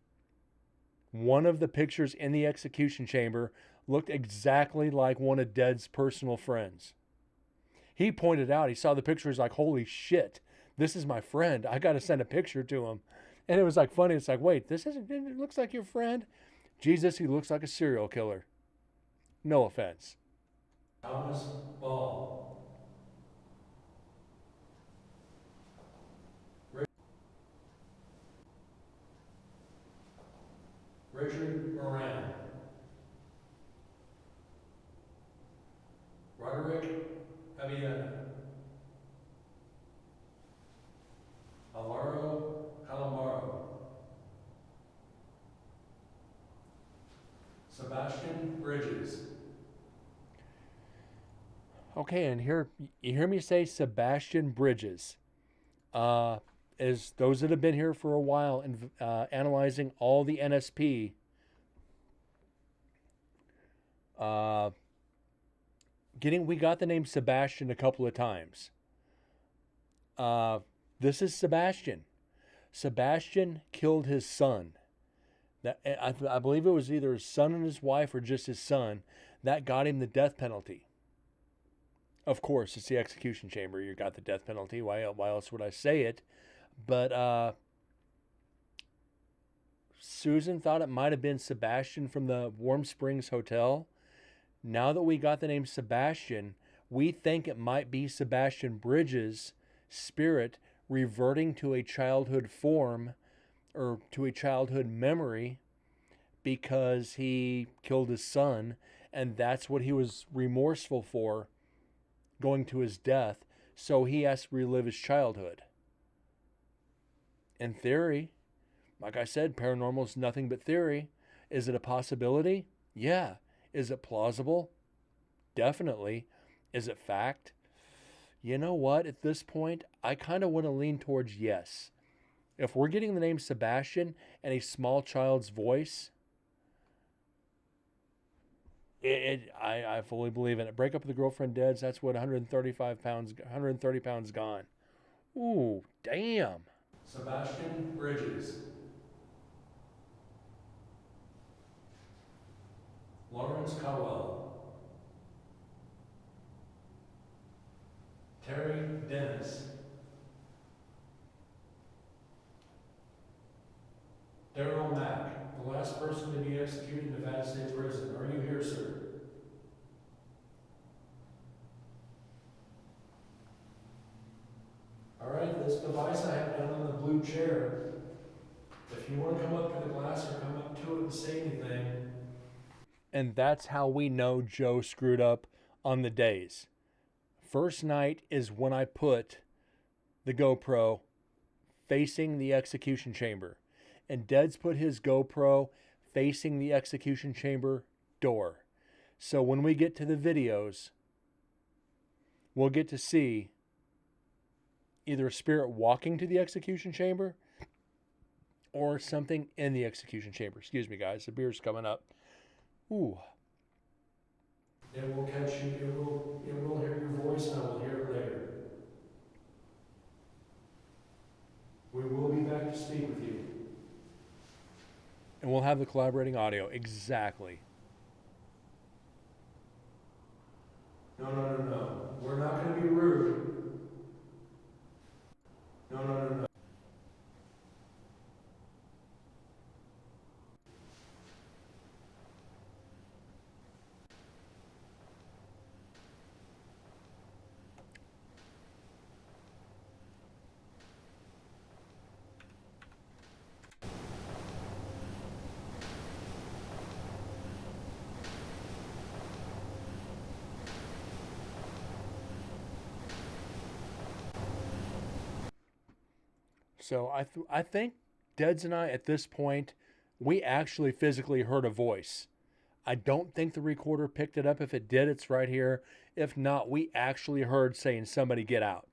One of the pictures in the execution chamber looked exactly like one of Dead's personal friends. He pointed out, he saw the picture, he's like, holy shit, this is my friend. I got to send a picture to him. And it was like funny. It's like, wait, this isn't, it looks like your friend. Jesus, he looks like a serial killer. No offense. Thomas Ball. Richard Moran. Roderick Aviana. Alvaro Calambaro. Sebastian Bridges. Okay, and here you hear me say Sebastian Bridges. As those that have been here for a while and analyzing all the NSP, we got the name Sebastian a couple of times. This is Sebastian. Sebastian killed his son. That I believe it was either his son and his wife or just his son. That got him the death penalty. Of course, it's the execution chamber. You got the death penalty. Why else would I say it? But Susan thought it might have been Sebastian from the Warm Springs Hotel. Now that we got the name Sebastian, we think it might be Sebastian Bridges' spirit reverting to a childhood form or to a childhood memory because he killed his son, and that's what he was remorseful for, going to his death, so he has to relive his childhood. In theory, like I said, paranormal is nothing but theory. Is it a possibility? Yeah. Is it plausible? Definitely. Is it fact? You know what? At this point, I kind of want to lean towards yes. If we're getting the name Sebastian and a small child's voice, I fully believe in it. Break up with the girlfriend Dead's, that's what, 130 pounds gone. Ooh, damn. Sebastian Bridges. Lawrence Cowell. Terry Dennis. Daryl Mack, the last person to be executed in Nevada State Prison. Are you here, sir? All right, this device I have down on the blue chair. If you want to come up to the glass or come up to it and say anything. And that's how we know Joe screwed up on the days. First night is when I put the GoPro facing the execution chamber. And Dead's put his GoPro facing the execution chamber door. So when we get to the videos, we'll get to see either a spirit walking to the execution chamber or something in the execution chamber. Excuse me, guys. The beer's coming up. Ooh. It will catch you. It will hear your voice, and I will hear it later. We will be back to speak with you. And we'll have the collaborating audio. Exactly. No. We're not going to be rude. No. So I think Deds and I at this point, we actually physically heard a voice. I don't think the recorder picked it up. If it did, it's right here. If not, we actually heard saying, "Somebody get out."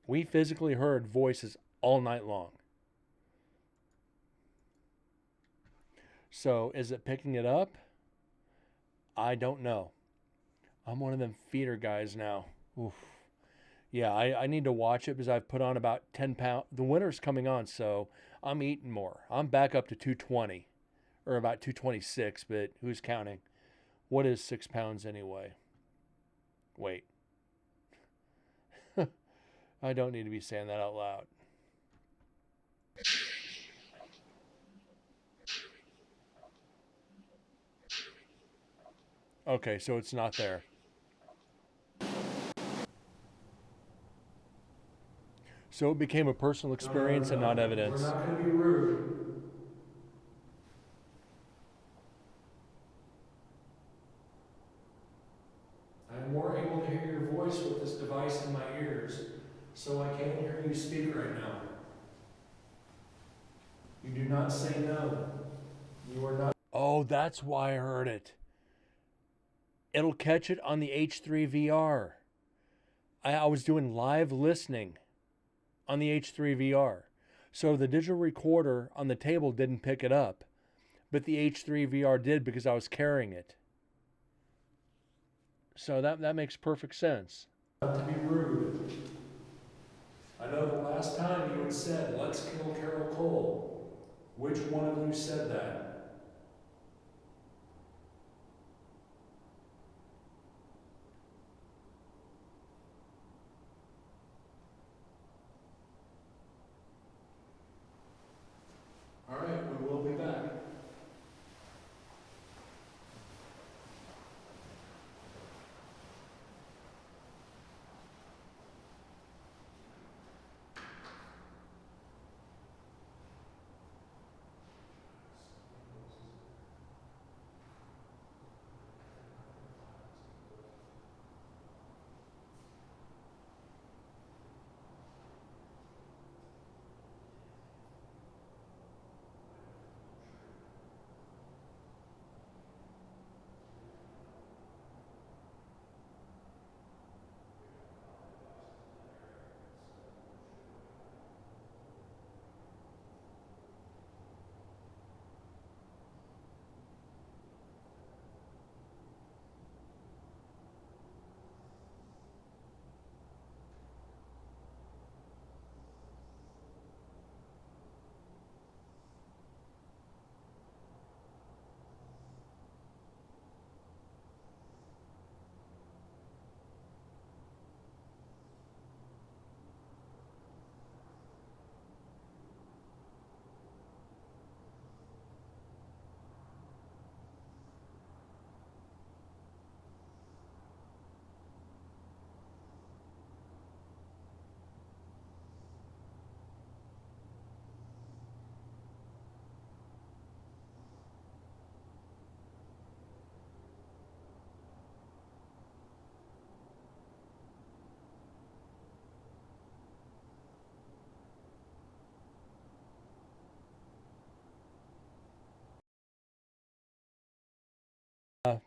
We physically heard voices all night long. So is it picking it up? I don't know. I'm one of them feeder guys now. Oof. Yeah, I need to watch it because I've put on about 10 pounds. The winter's coming on, so I'm eating more. I'm back up to 220 or about 226, but who's counting? What is 6 pounds anyway? Wait. I don't need to be saying that out loud. Okay, so it's not there. So it became a personal experience and not evidence. We're not going to be rude. I'm more able to hear your voice with this device in my ears, so I can hear you speak right now. You do not say no. You are not. Oh, that's why I heard it. It'll catch it on the H3 VR. I was doing live listening on the H3 VR. So the digital recorder on the table didn't pick it up, but the H3 VR did because I was carrying it. So that makes perfect sense. Not to be rude. I know the last time you had said, "Let's kill Carol Cole." Which one of you said that? All right, we will be back.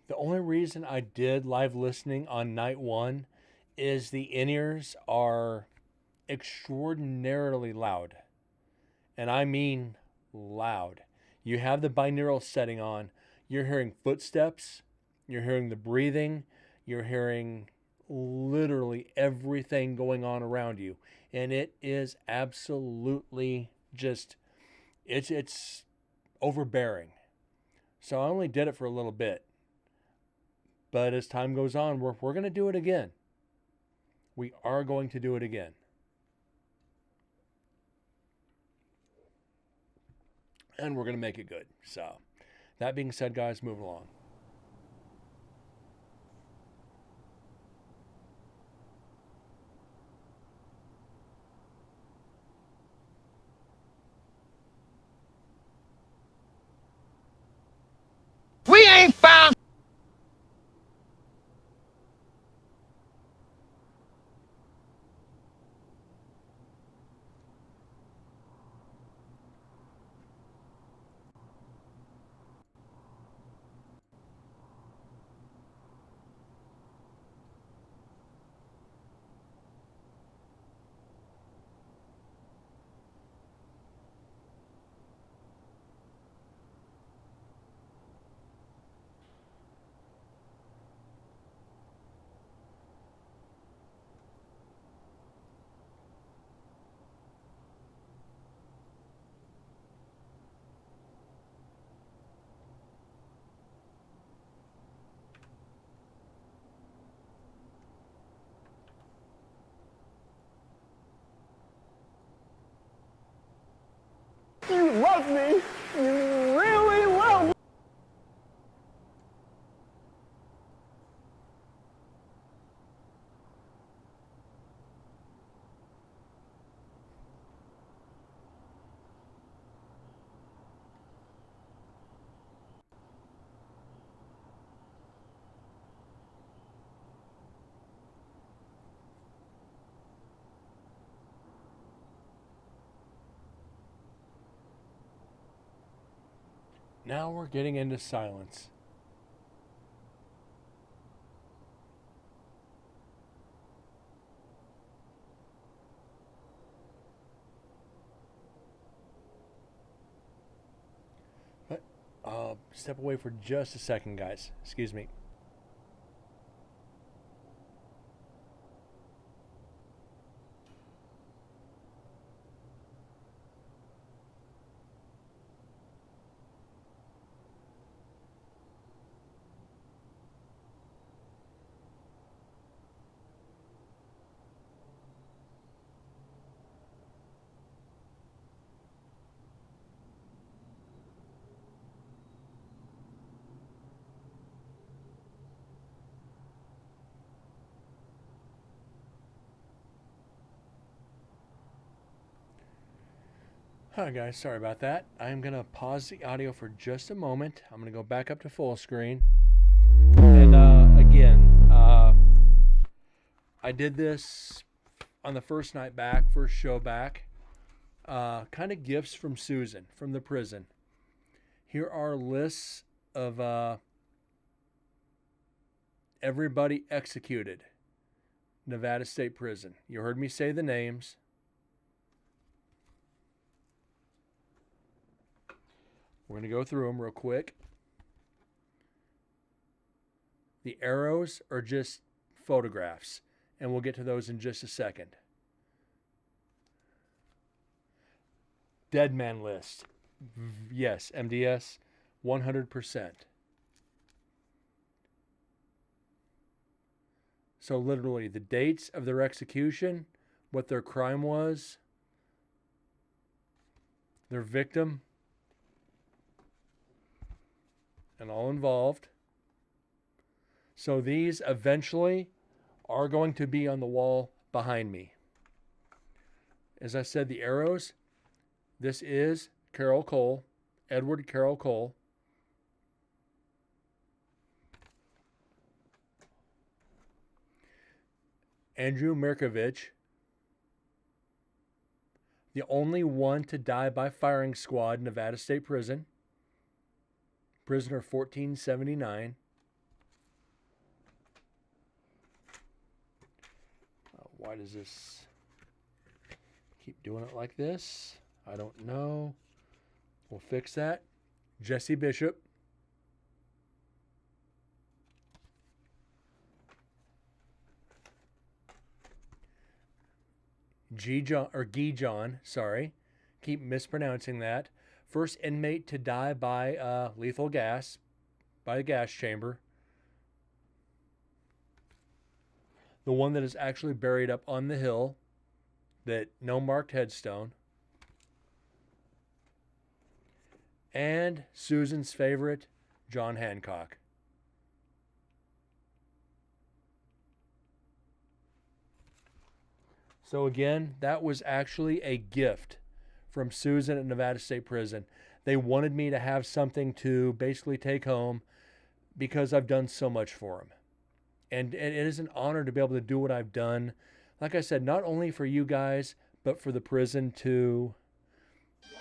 The only reason I did live listening on night one is the in-ears are extraordinarily loud. And I mean loud. You have the binaural setting on, you're hearing footsteps, you're hearing the breathing, you're hearing literally everything going on around you. And it is absolutely just, it's overbearing. So I only did it for a little bit. But as time goes on, we're going to do it again. We are going to do it again. And we're going to make it good. So, that being said, guys, move along. We ain't found. love me. You really love me. Now we're getting into silence. But step away for just a second, guys. Excuse me. Hi guys, sorry about that. I'm going to pause the audio for just a moment. I'm going to go back up to full screen. And again, I did this on the first night back, first show back. Kind of gifts from Susan, from the prison. Here are lists of everybody executed. Nevada State Prison. You heard me say the names. We're going to go through them real quick. The arrows are just photographs, and we'll get to those in just a second. Dead man list. Yes, MDS, 100%. So literally the dates of their execution, what their crime was, their victim, and all involved. So these eventually are going to be on the wall behind me. As I said, the arrows, this is Carol Cole, Edward Carroll Cole. Andrew Mirkovich, the only one to die by firing squad, Nevada State Prison. Prisoner 1479. Why does this keep doing it like this? I don't know. We'll fix that. Jesse Bishop. Guy John, sorry. Keep mispronouncing that. First inmate to die by lethal gas, by a gas chamber. The one that is actually buried up on the hill, that no marked headstone. And Susan's favorite, John Hancock. So again, that was actually a gift from Susan at Nevada State Prison. They wanted me to have something to basically take home because I've done so much for them. And it is an honor to be able to do what I've done. Like I said, not only for you guys, but for the prison, to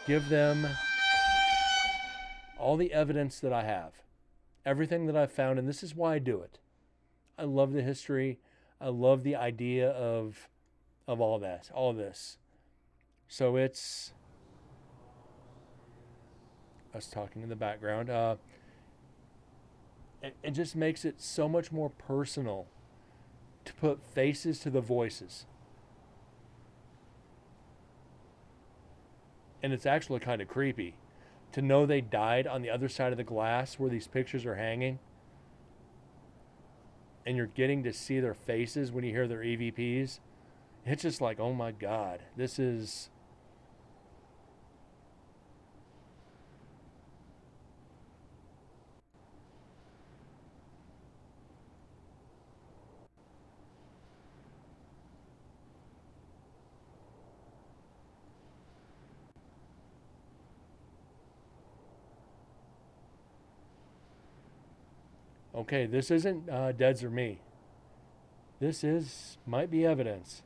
give them all the evidence that I have. Everything that I've found, and this is why I do it. I love the history. I love the idea of all that, all this. So it's us talking in the background. It just makes it so much more personal to put faces to the voices. And it's actually kind of creepy to know they died on the other side of the glass where these pictures are hanging. And you're getting to see their faces when you hear their EVPs. It's just like, oh my God, this is... Okay, this isn't Deads or me. This might be evidence.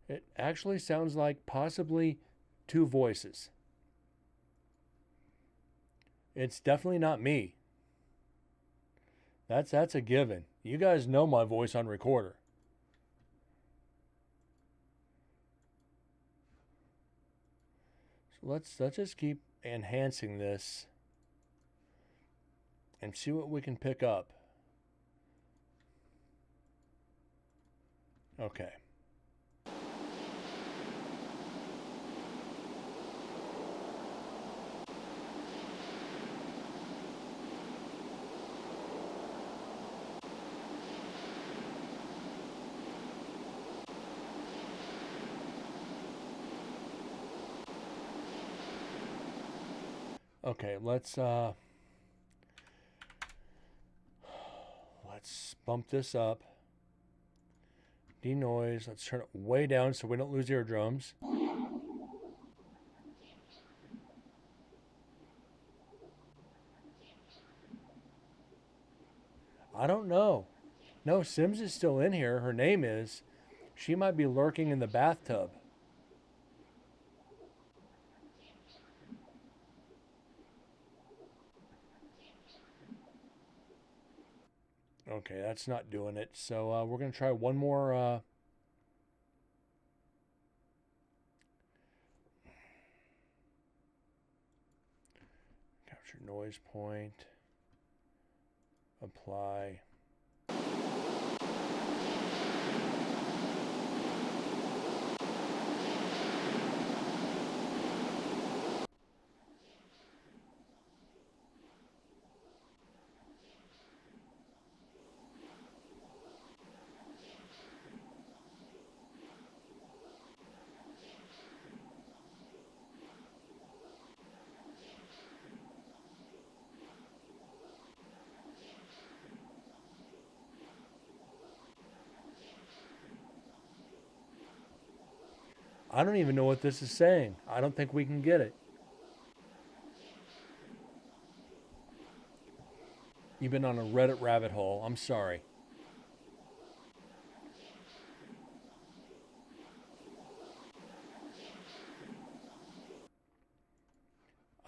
It actually sounds like possibly two voices. It's definitely not me. That's a given. You guys know my voice on recorder. So let's just keep enhancing this and see what we can pick up. Okay. Okay, let's bump this up. Denoise. Let's turn it way down so we don't lose eardrums. I don't know. No, Sims is still in here. Her name is. She might be lurking in the bathtub. Okay, that's not doing it. So we're going to try one more. Capture noise point. Apply. I don't even know what this is saying. I don't think we can get it. You've been on a Reddit rabbit hole. I'm sorry.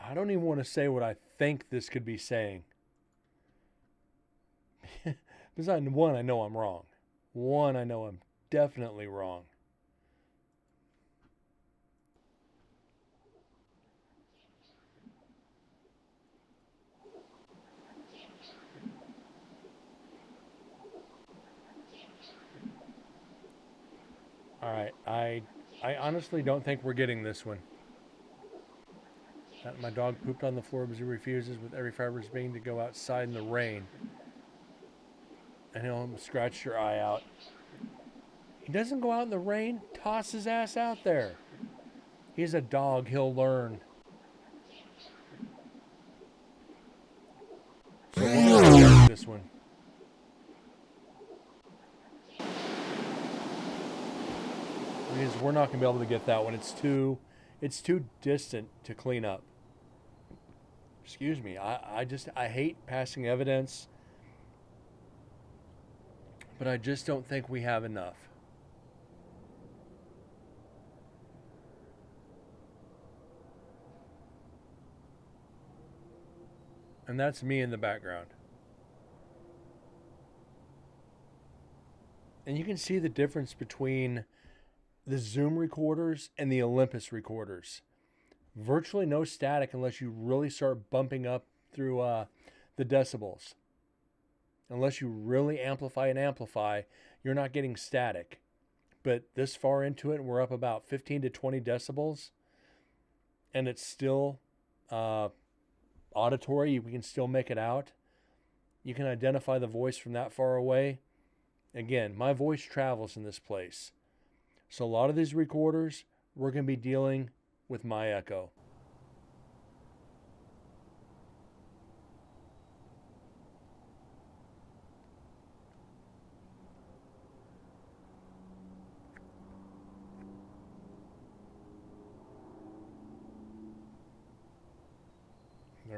I don't even want to say what I think this could be saying. Because one, I know I'm wrong. One, I know I'm definitely wrong. All right, I honestly don't think we're getting this one. My dog pooped on the floor because he refuses with every fiber of his being to go outside in the rain. And he'll scratch your eye out. He doesn't go out in the rain. Toss his ass out there. He's a dog. He'll learn. So we'll go this one. Because we're not going to be able to get that one. It's too distant to clean up. Excuse me. I hate passing evidence. But I just don't think we have enough. And that's me in the background. And you can see the difference between the Zoom recorders and the Olympus recorders. Virtually no static unless you really start bumping up through the decibels. Unless you really amplify, you're not getting static. But this far into it, we're up about 15 to 20 decibels. And it's still auditory. We can still make it out. You can identify the voice from that far away. Again, my voice travels in this place. So a lot of these recorders, we're going to be dealing with my echo.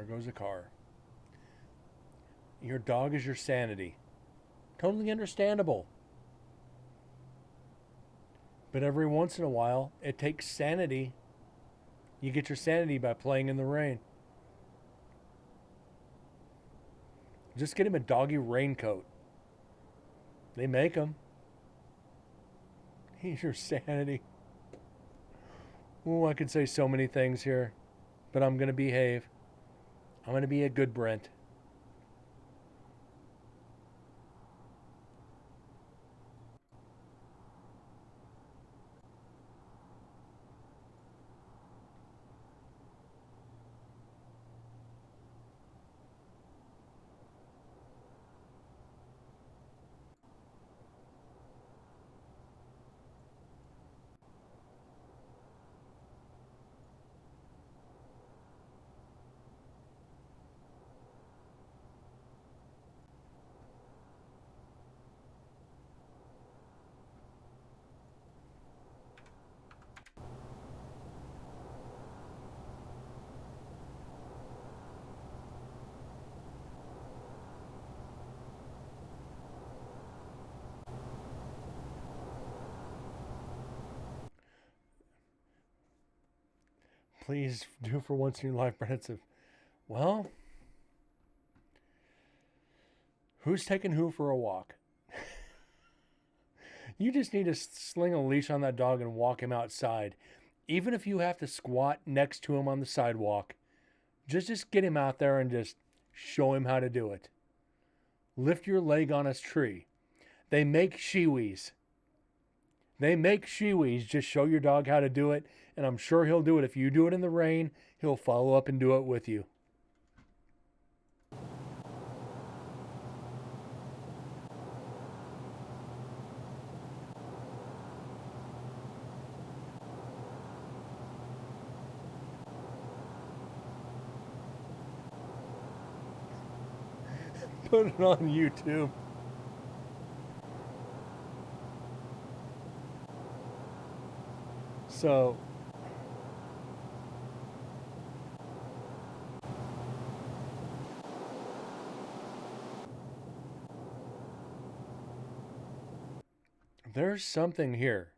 There goes a car. Your dog is your sanity. Totally understandable. But every once in a while, it takes sanity. You get your sanity by playing in the rain. Just get him a doggy raincoat. They make them. He's your sanity. Oh, I could say so many things here, but I'm going to behave. I'm going to be a good Brent. Please do for once in your life, Brent. Well, who's taking who for a walk? You just need to sling a leash on that dog and walk him outside. Even if you have to squat next to him on the sidewalk, just get him out there and just show him how to do it. Lift your leg on a tree. They make shiwis. Just show your dog how to do it, and I'm sure he'll do it. If you do it in the rain, he'll follow up and do it with you. Put it on YouTube. So, there's something here.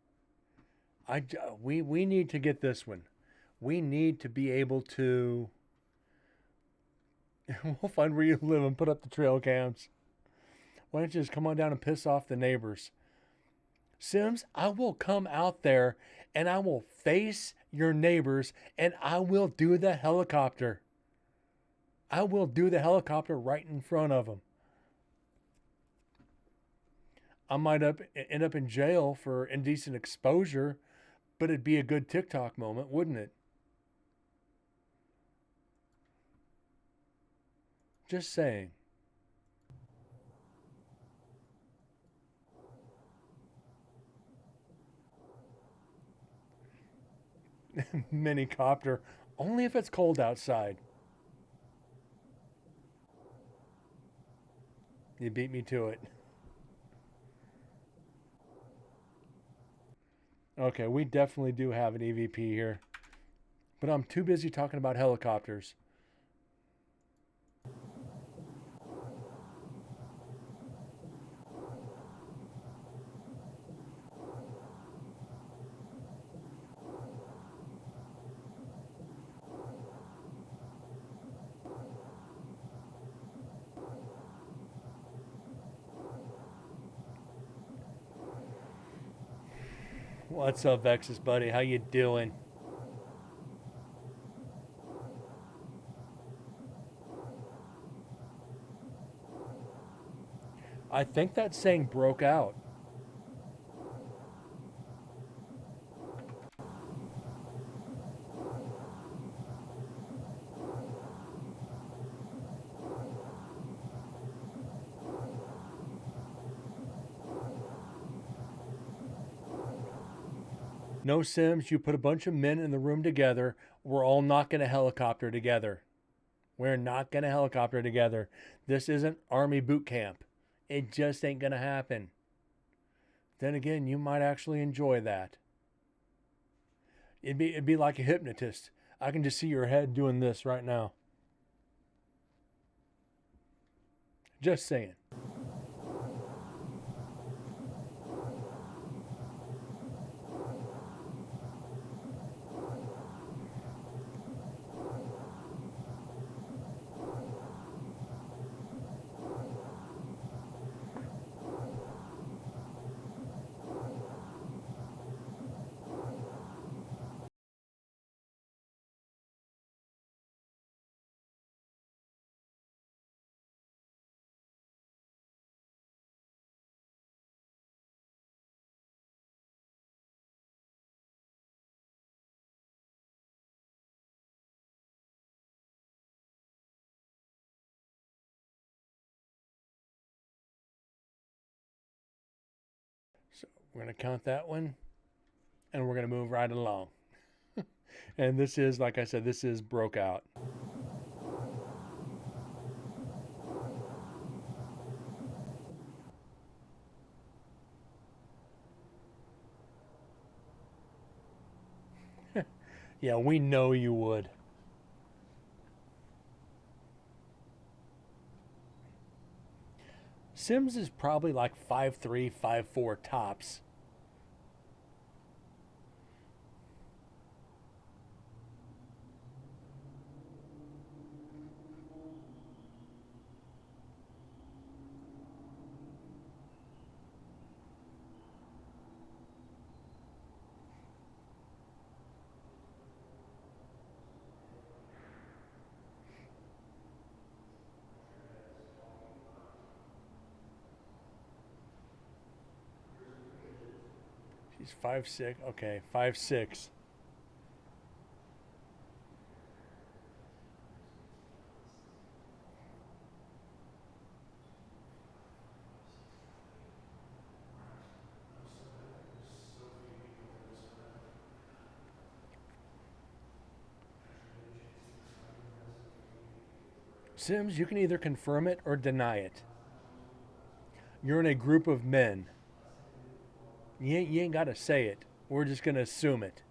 We need to get this one. We need to be able to. We'll find where you live and put up the trail cams. Why don't you just come on down and piss off the neighbors? Sims, I will come out there and I will face your neighbors and I will do the helicopter. I will do the helicopter right in front of them. I might end up in jail for indecent exposure, but it'd be a good TikTok moment, wouldn't it? Just saying. Mini copter, only if it's cold outside. You beat me to it. Okay, we definitely do have an EVP here. But I'm too busy talking about helicopters. What's up, Vexus buddy? How you doing? I think that saying broke out. No, Sims, you put a bunch of men in the room together. We're all not going to helicopter together. We're not going to helicopter together. This isn't Army boot camp. It just ain't going to happen. Then again, you might actually enjoy that. It'd be like a hypnotist. I can just see your head doing this right now. Just saying. So we're going to count that one, and we're going to move right along. And this is, like I said, this is Broke Out. Yeah, we know you would. Sims is probably like 5'3", 5'4" tops. She's 5'6". Okay, 5'6". Sims, you can either confirm it or deny it. You're in a group of men. You ain't got to say it. We're just going to assume it.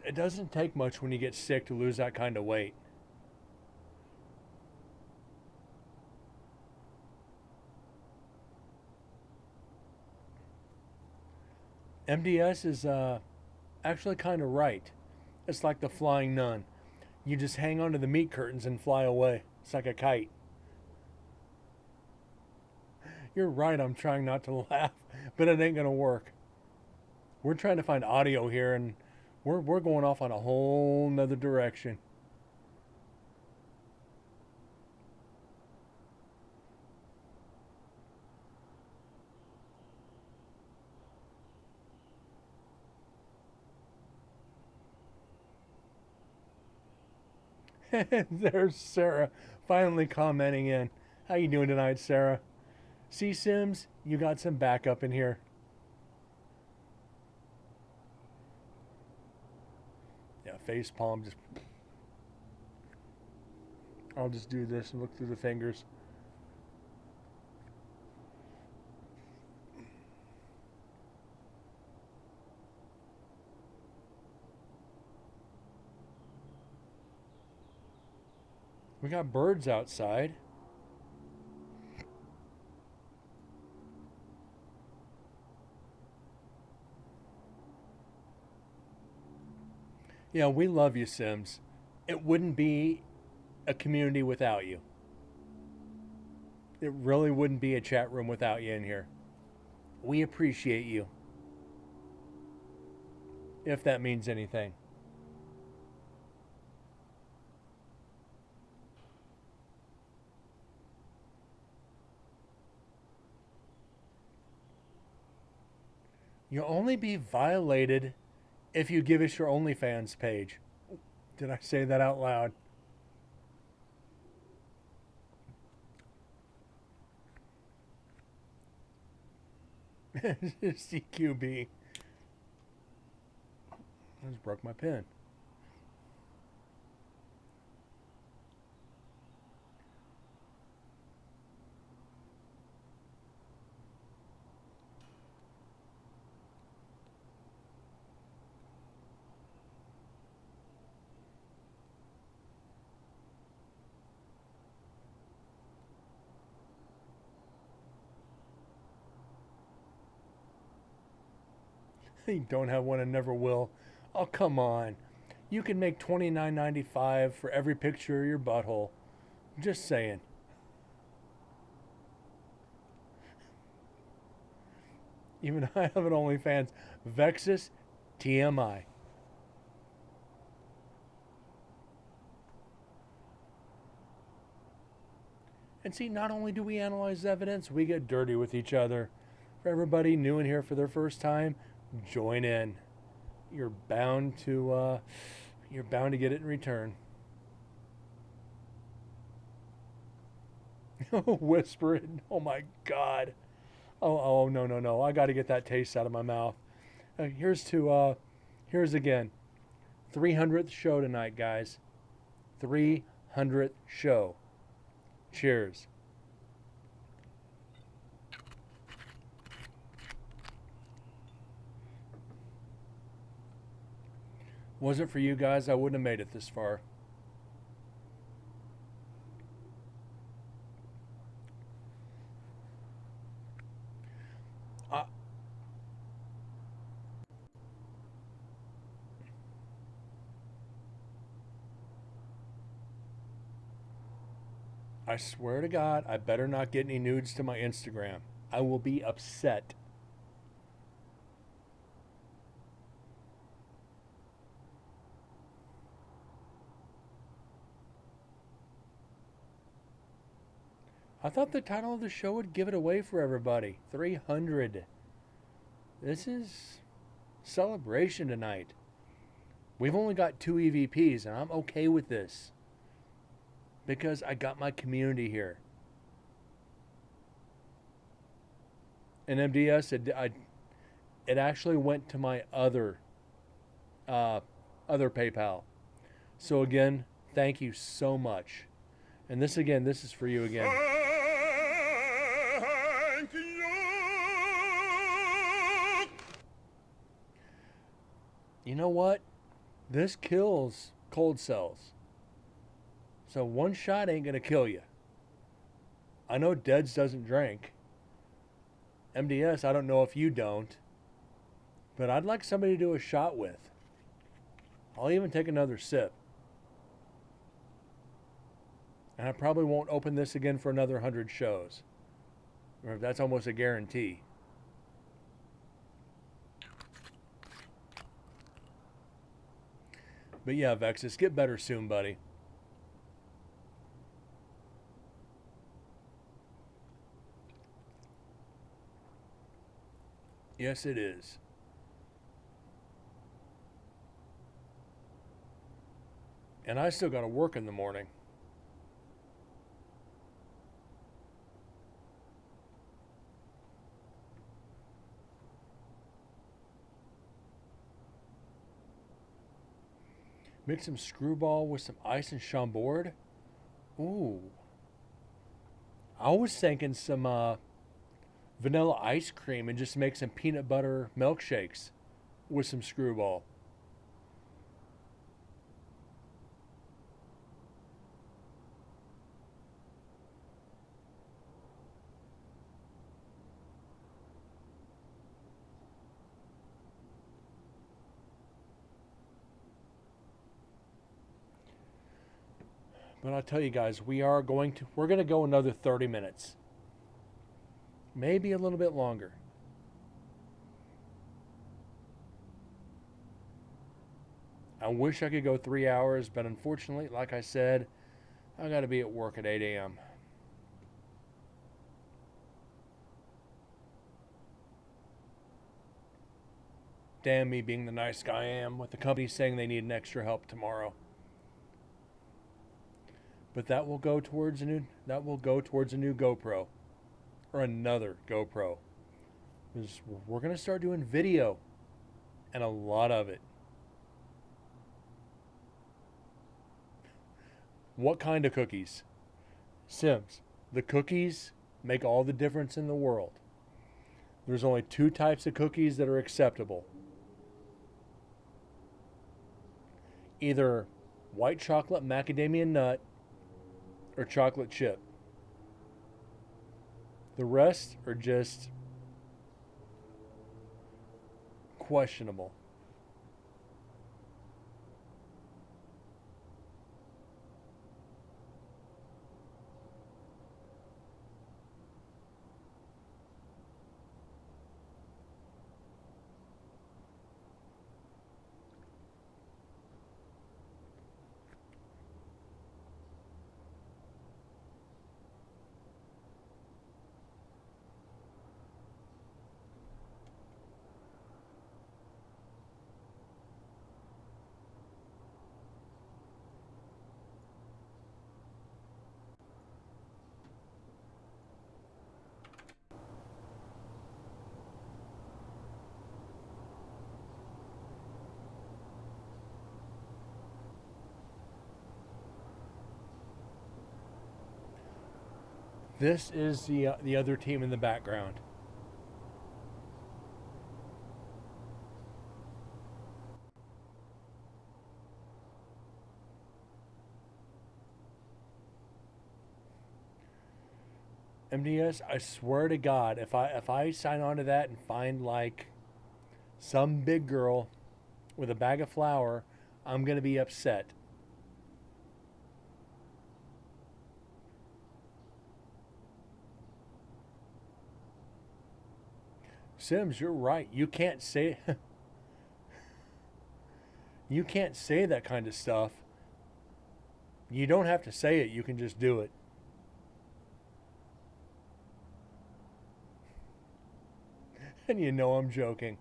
It doesn't take much when you get sick to lose that kind of weight. MDS is actually kind of right. It's like the flying nun. You just hang onto the meat curtains and fly away. It's like a kite. You're right, I'm trying not to laugh, but it ain't going to work. We're trying to find audio here, and we're going off on a whole nother direction. There's Sarah finally commenting in. How you doing tonight, Sarah? See, Sims, you got some backup in here. Yeah, face palm just... I'll just do this and look through the fingers. We got birds outside. Yeah, we love you, Sims. It wouldn't be a community without you. It really wouldn't be a chat room without you in here. We appreciate you. If that means anything. You'll only be violated if you give us your OnlyFans page. Did I say that out loud? CQB. I just broke my pen. You don't have one and never will. Oh, come on. You can make $29.95 for every picture of your butthole. Just saying. Even I have an OnlyFans. Vexus TMI. And see, not only do we analyze evidence, we get dirty with each other. For everybody new in here for their first time, join in. You're bound to get it in return. Whisper it. Oh my God. Oh no. I got to get that taste out of my mouth. Here's again. 300th show tonight, guys. 300th show. Cheers. Wasn't for you guys, I wouldn't have made it this far. I swear to God, I better not get any nudes to my Instagram. I will be upset. I thought the title of the show would give it away for everybody. 300. This is celebration tonight. We've only got 2 EVPs, and I'm okay with this. Because I got my community here. And MDS, it actually went to my other PayPal. So again, thank you so much. And this is for you again. Thank you. You know what? This kills cold cells. So one shot ain't going to kill you. I know Deads doesn't drink. MDS, I don't know if you don't. But I'd like somebody to do a shot with. I'll even take another sip. And I probably won't open this again for another 100 shows. Or that's almost a guarantee. But yeah, Vexus, get better soon, buddy. Yes, it is. And I still got to work in the morning. Mix some screwball with some ice and Chambord. Ooh. I was thinking some vanilla ice cream and just make some peanut butter milkshakes with some screwball. But I'll tell you guys, we're going to go another 30 minutes. Maybe a little bit longer. I wish I could go 3 hours, but unfortunately, like I said, I got to be at work at 8 a.m. Damn me being the nice guy I am, with the company saying they need an extra help tomorrow. But that will go towards a new GoPro. Or another GoPro. is we're going to start doing video, and a lot of it. What kind of cookies? Sims, the cookies make all the difference in the world. There's only 2 types of cookies that are acceptable. Either white chocolate macadamia nut or chocolate chip. The rest are just questionable. This is the other team in the background. MDS, I swear to God, if I sign on to that and find like some big girl with a bag of flour, I'm gonna be upset. Sims, you're right. You can't say you can't say that kind of stuff. You don't have to say it, you can just do it. And you know I'm joking.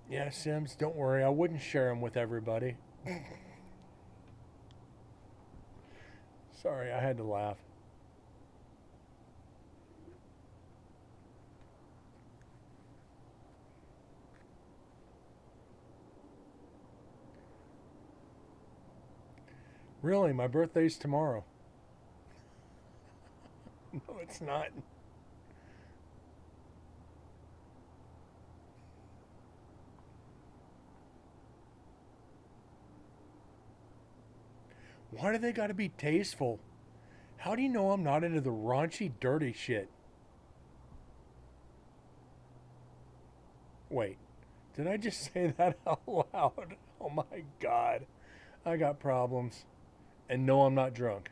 Yeah, Sims, don't worry. I wouldn't share them with everybody. Sorry, I had to laugh. Really, my birthday's tomorrow. No, it's not. Why do they gotta be tasteful? How do you know I'm not into the raunchy, dirty shit? Wait, did I just say that out loud? Oh my God. I got problems. And no, I'm not drunk.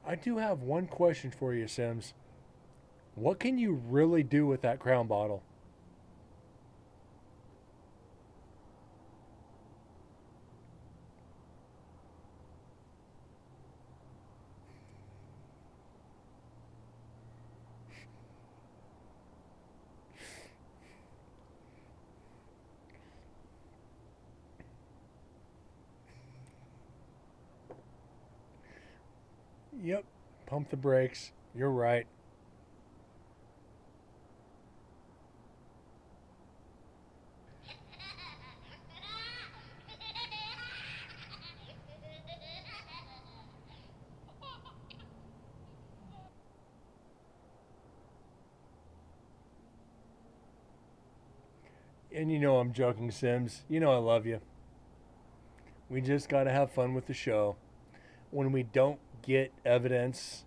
I do have one question for you, Sims. What can you really do with that crown bottle? Yep, pump the brakes. You're right. And you know I'm joking, Sims. You know I love you. We just got to have fun with the show. When we don't get evidence,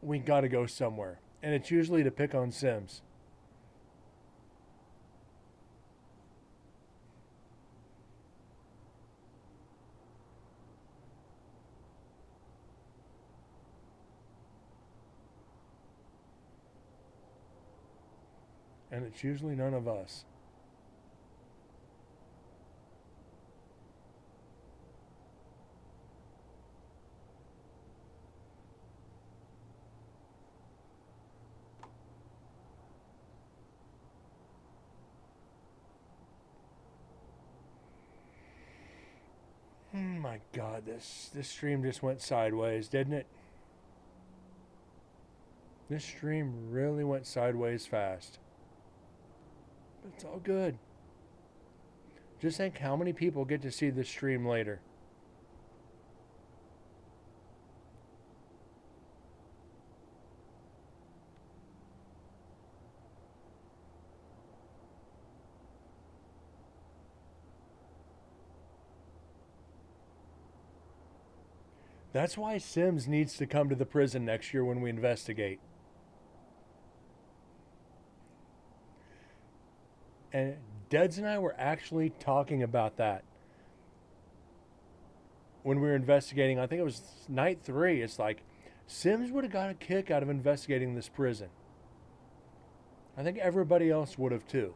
we got to go somewhere. And it's usually to pick on Sims. And it's usually none of us. Oh my God, this stream just went sideways, didn't it? This stream really went sideways fast. But it's all good. Just think how many people get to see this stream later. That's why Sims needs to come to the prison next year when we investigate. And Deds and I were actually talking about that when we were investigating. I think it was night 3. It's like Sims would have got a kick out of investigating this prison. I think everybody else would have too.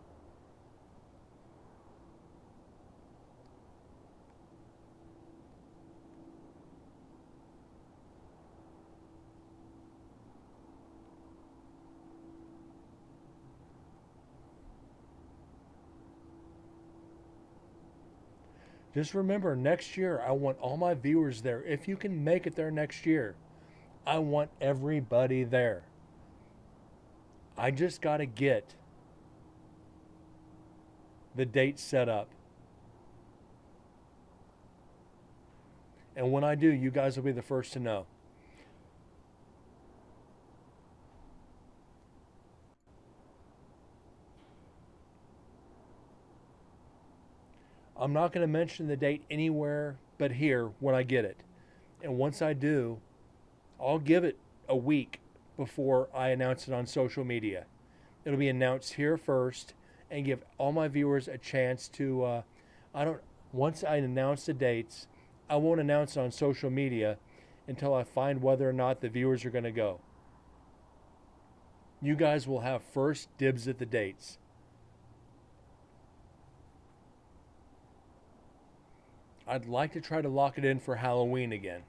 Just remember, next year, I want all my viewers there. If you can make it there next year, I want everybody there. I just got to get the date set up. And when I do, you guys will be the first to know. I'm not going to mention the date anywhere but here when I get it. And once I do, I'll give it a week before I announce it on social media. It'll be announced here first and give all my viewers a chance to, once I announce the dates, I won't announce it on social media until I find whether or not the viewers are going to go. You guys will have first dibs at the dates. I'd like to try to lock it in for Halloween again.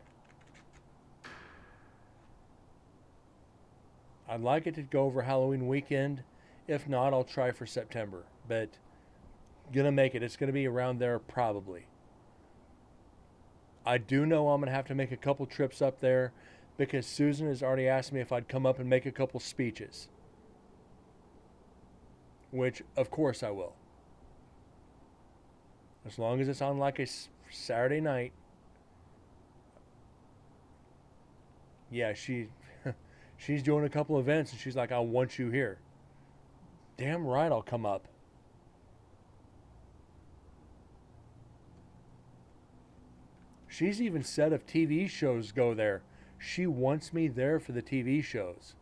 I'd like it to go over Halloween weekend. If not, I'll try for September. But gonna make it. It's gonna be around there probably. I do know I'm gonna have to make a couple trips up there because Susan has already asked me if I'd come up and make a couple speeches. Which, of course, I will. As long as it's on like a Saturday night. Yeah, she's doing a couple events and she's like, I want you here. Damn right I'll come up. She's even said if TV shows go there, she wants me there for the TV shows.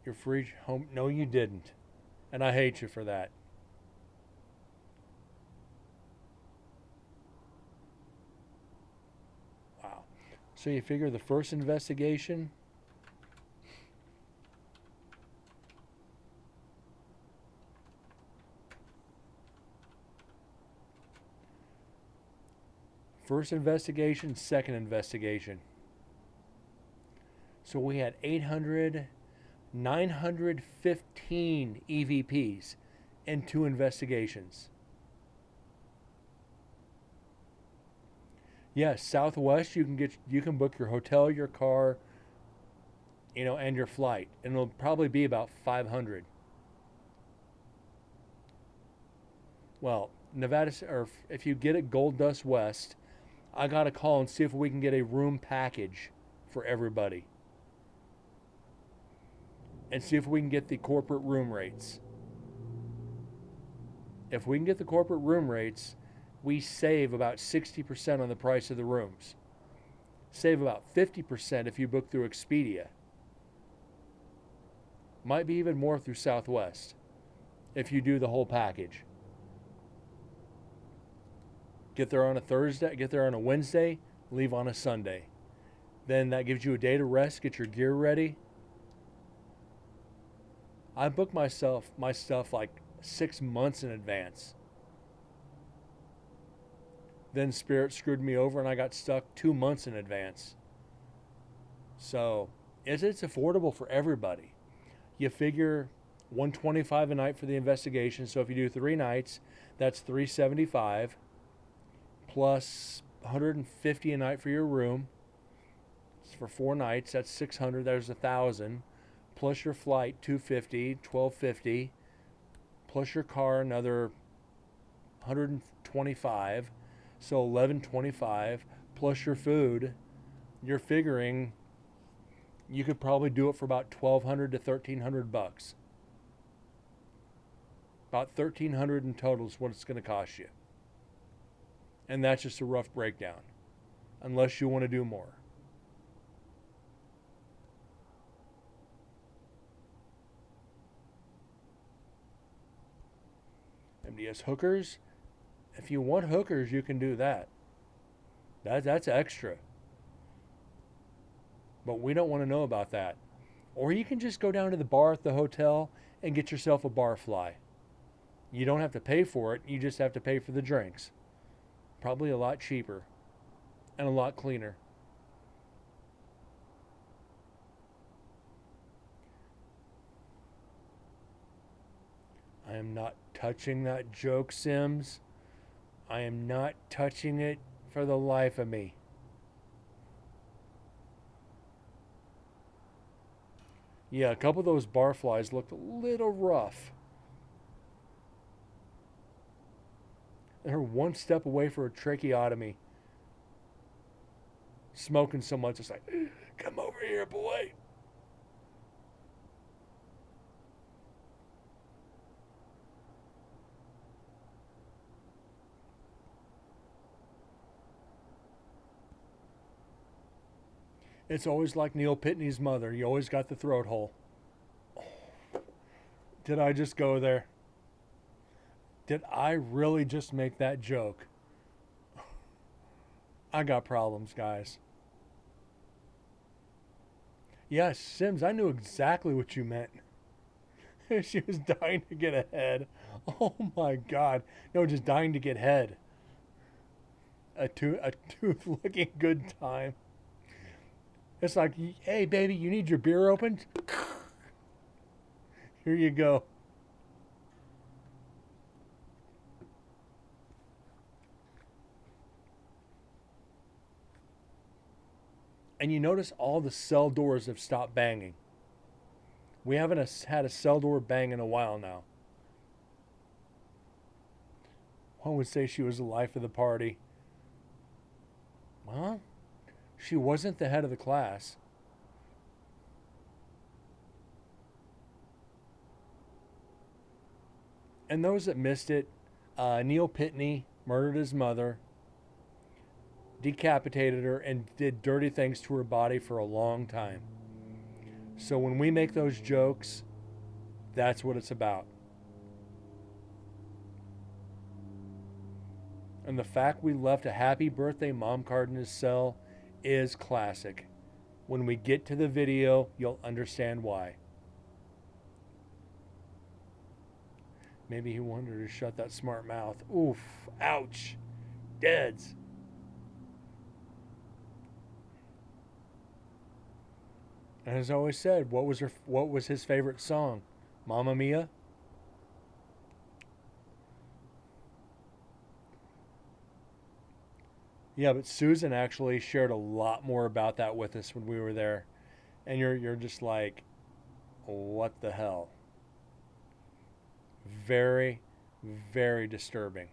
Your free home? No, you didn't. And I hate you for that. Wow. So you figure the first investigation? First investigation, second investigation. So we had 915 EVPs in 2 investigations. Yes, Southwest, you can book your hotel, your car, and your flight, and it'll probably be about 500. Well, Nevada, or if you get it Gold Dust West, I got to call and see if we can get a room package for everybody. And see if we can get the corporate room rates. If we can get the corporate room rates, we save about 60% on the price of the rooms. Save about 50% if you book through Expedia. Might be even more through Southwest if you do the whole package. Get there on a Thursday, get there on a Wednesday, leave on a Sunday. Then that gives you a day to rest, get your gear ready. I book my stuff like 6 months in advance. Then Spirit screwed me over and I got stuck 2 months in advance. So it's affordable for everybody. You figure $125 a night for the investigation. So if you do 3 nights, that's $375 plus $150 a night for your room. It's for 4 nights. That's $600. There's $1,000 plus your flight, $250, $1,250 plus your car, another $125. So $1,125 plus your food. You're figuring you could probably do it for about $1,200 to $1,300. About $1,300 in total is what it's going to cost you. And that's just a rough breakdown, unless you want to do more. MDS hookers. If you want hookers, you can do that. That's extra. But we don't want to know about that. Or you can just go down to the bar at the hotel and get yourself a barfly. You don't have to pay for it. You just have to pay for the drinks. Probably a lot cheaper and a lot cleaner. I am not touching that joke, Sims. I am not touching it for the life of me. Yeah, a couple of those barflies looked a little rough. They're one step away for a tracheotomy. Smoking so much, it's like, come over here, boy. It's always like Neil Pitney's mother. You always got the throat hole. Oh, did I just go there? Did I really just make that joke? I got problems, guys. Yes, Sims, I knew exactly what you meant. She was dying to get ahead. Oh my God. No, just dying to get head. A tooth looking good time. It's like, hey, baby, you need your beer opened? Here you go. And you notice all the cell doors have stopped banging. We haven't had a cell door bang in a while now. One would say she was the life of the party. Well, she wasn't the head of the class. And those that missed it, Neil Pitney murdered his mother, decapitated her, and did dirty things to her body for a long time. So when we make those jokes, that's what it's about. And the fact we left a happy birthday mom card in his cell is classic. When we get to the video, you'll understand why. Maybe he wanted her to shut that smart mouth. Oof, ouch, deads. And as I always said, what was his favorite song? Mamma Mia? Yeah, but Susan actually shared a lot more about that with us when we were there. And you're just like, what the hell? Very, very disturbing.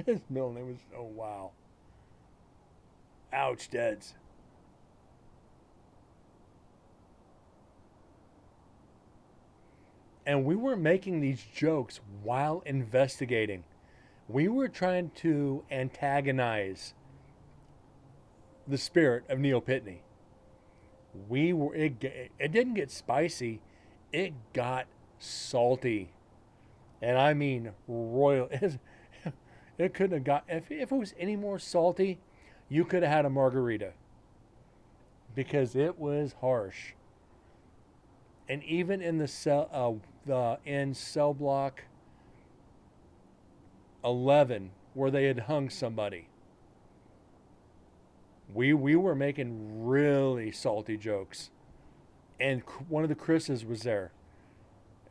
His middle name was, oh, wow. Ouch, Deds. And we were making these jokes while investigating. We were trying to antagonize the spirit of Neil Pitney. It didn't get spicy. It got salty. And I mean royal. It couldn't have got, if it was any more salty, you could have had a margarita. Because it was harsh. And even in the cell block 11, where they had hung somebody, we were making really salty jokes, and one of the Chris's was there.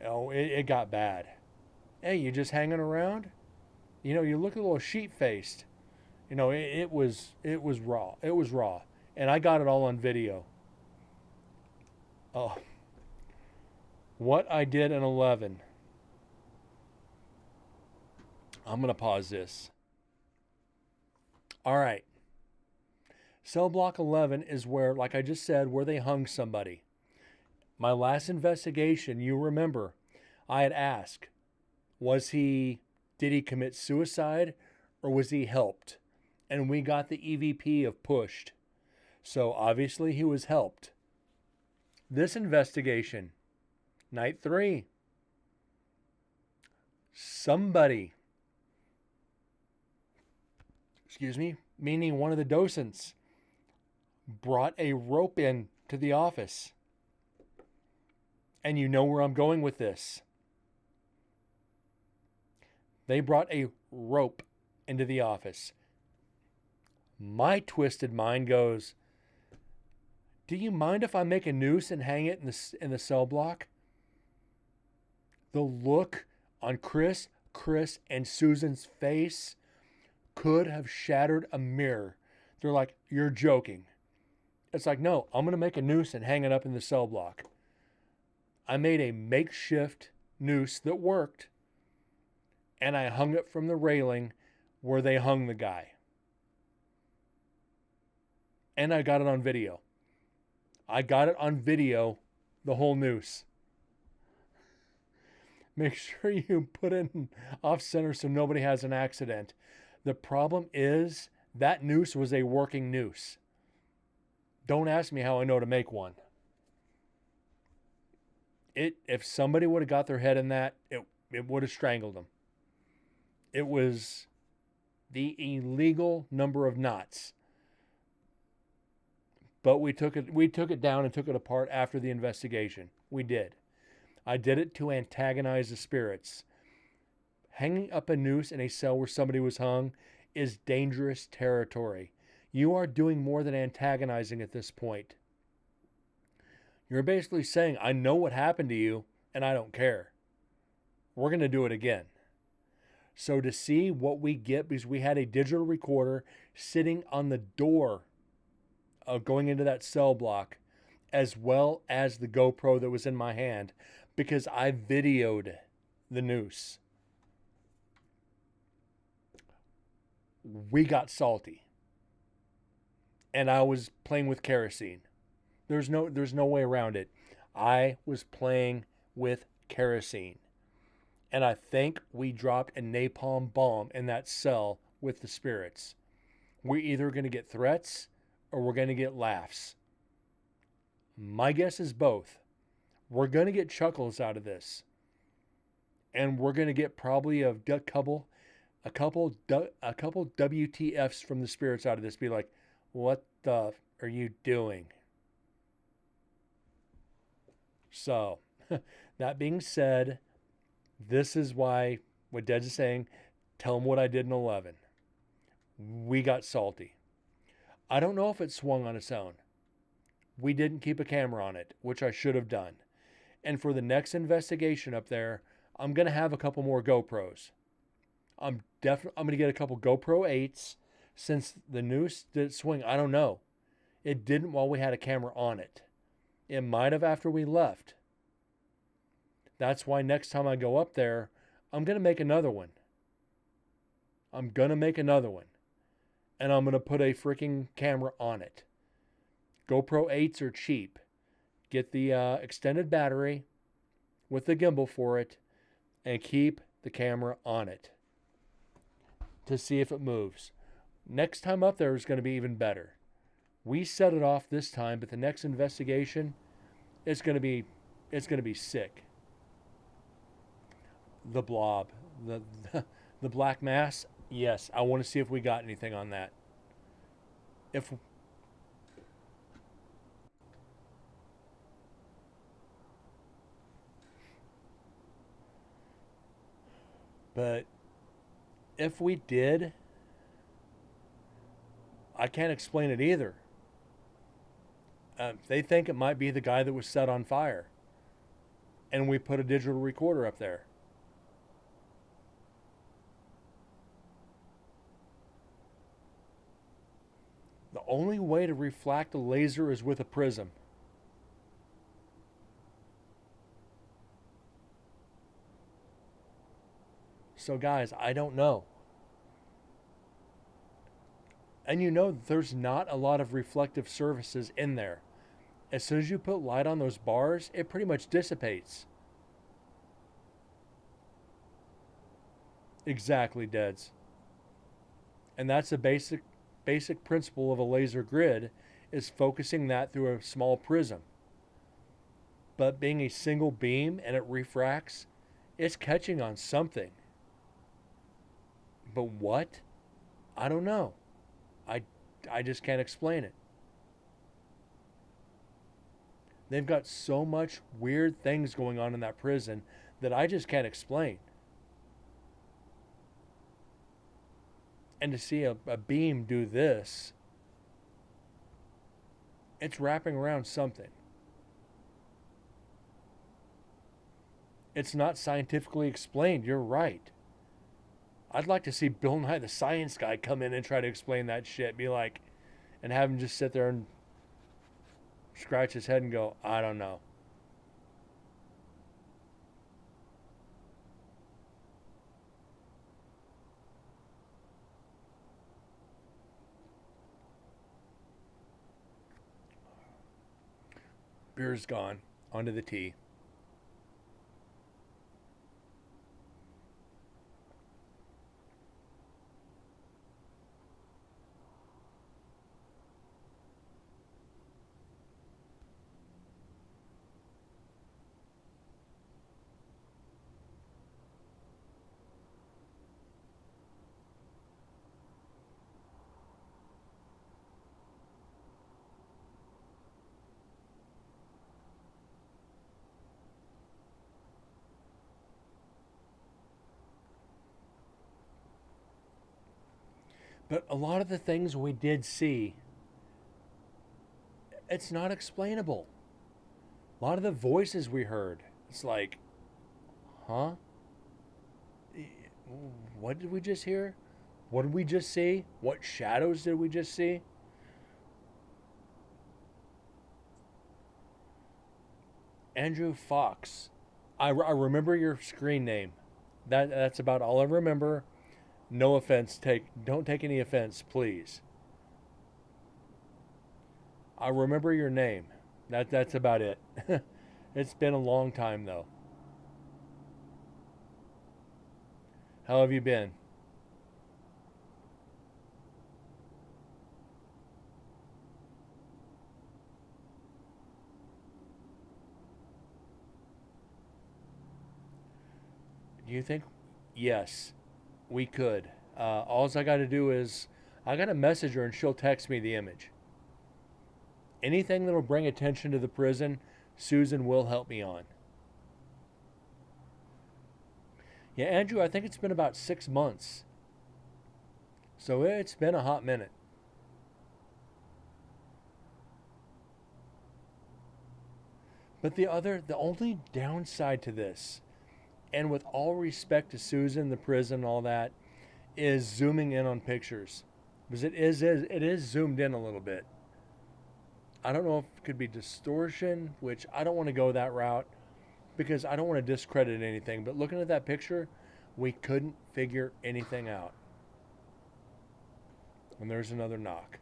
Oh, it got bad. Hey, you just hanging around? You know, you look a little sheep-faced. You know, it was raw. It was raw, and I got it all on video. Oh. What I did in 11. I'm going to pause this. All right. Cell block 11 is where, like I just said, where they hung somebody. My last investigation, you remember, I had asked, did he commit suicide or was he helped? And we got the EVP of pushed. So obviously he was helped. This investigation, Night 3. Somebody, meaning one of the docents, brought a rope in to the office. And you know where I'm going with this. They brought a rope into the office. My twisted mind goes, do you mind if I make a noose and hang it in the cell block? The look on Chris, and Susan's face could have shattered a mirror. They're like, you're joking. It's like, no, I'm going to make a noose and hang it up in the cell block. I made a makeshift noose that worked, and I hung it from the railing where they hung the guy. And I got it on video. The whole noose. Make sure you put it off center so nobody has an accident. The problem is that noose was a working noose. Don't ask me how I know to make one. If somebody would have got their head in that, it would have strangled them. It was the illegal number of knots. But we took it down and took it apart after the investigation. We did. I did it to antagonize the spirits. Hanging up a noose in a cell where somebody was hung is dangerous territory. You are doing more than antagonizing at this point. You're basically saying, I know what happened to you, and I don't care. We're going to do it again. So to see what we get, because we had a digital recorder sitting on the door of going into that cell block, as well as the GoPro that was in my hand, because I videoed the noose. We got salty. And I was playing with kerosene. There's no way around it. I was playing with kerosene. And I think we dropped a napalm bomb in that cell with the spirits. We're either going to get threats or we're going to get laughs. My guess is both. We're going to get chuckles out of this. And we're going to get probably a couple WTFs from the spirits out of this. Be like, what the are you doing? So, that being said, this is why what Dez is saying, tell them what I did in 11. We got salty. I don't know if it swung on its own. We didn't keep a camera on it, which I should have done. And for the next investigation up there, I'm going to have a couple more GoPros. I'm going to get a couple GoPro 8s. Since the noose did swing, I don't know. It didn't while we had a camera on it. It might have after we left. That's why next time I go up there, I'm going to make another one. I'm going to make another one. And I'm going to put a freaking camera on it. GoPro 8s are cheap. Get the extended battery with the gimbal for it and keep the camera on it to see if it moves. Next time up there is going to be even better. We set it off this time, but the next investigation, it's going to be sick. The blob, the black mass. Yes, I want to see if we got anything on that. But if we did, I can't explain it either. They think it might be the guy that was set on fire. And we put a digital recorder up there. The only way to refract a laser is with a prism. So guys, I don't know. And you know there's not a lot of reflective surfaces in there. As soon as you put light on those bars, it pretty much dissipates. Exactly, Deads. And that's a basic principle of a laser grid, is focusing that through a small prism. But being a single beam and it refracts, it's catching on something. But what? I don't know. I just can't explain it. They've got so much weird things going on in that prison that I just can't explain. And to see a beam do this, it's wrapping around something. It's not scientifically explained, you're right. I'd like to see Bill Nye the Science Guy come in and try to explain that shit. Be like, and have him just sit there and scratch his head and go, I don't know. Beer's gone. Onto the tea. But a lot of the things we did see, it's not explainable. A lot of the voices we heard, it's like, huh? What did we just hear? What did we just see? What shadows did we just see? Andrew Fox. I remember your screen name. That's about all I remember. No offense. Don't take any offense, please. I remember your name. That's about it. It's been a long time though. How have you been? Do you think? Yes, we could. All I got to do is, I got to message her and she'll text me the image. Anything that will bring attention to the prison, Susan will help me on. Yeah, Andrew, I think it's been about 6 months. So it's been a hot minute. But the only downside to this, and with all respect to Susan, the prison, all that, is zooming in on pictures. Because it is zoomed in a little bit. I don't know if it could be distortion, which I don't want to go that route because I don't want to discredit anything. But looking at that picture, we couldn't figure anything out. And there's another knock.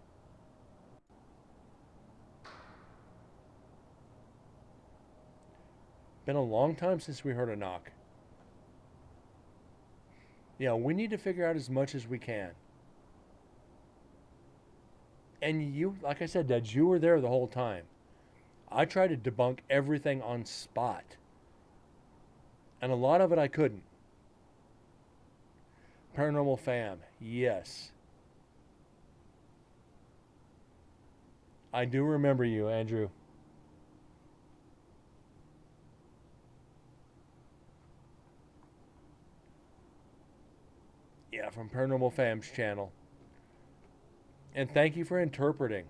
Been a long time since we heard a knock. Yeah, we need to figure out as much as we can. And you, like I said, Dad, you were there the whole time. I tried to debunk everything on spot. And a lot of it I couldn't. Paranormal Fam, yes. I do remember you, Andrew. Yeah, from Paranormal Fam's channel. And thank you for interpreting.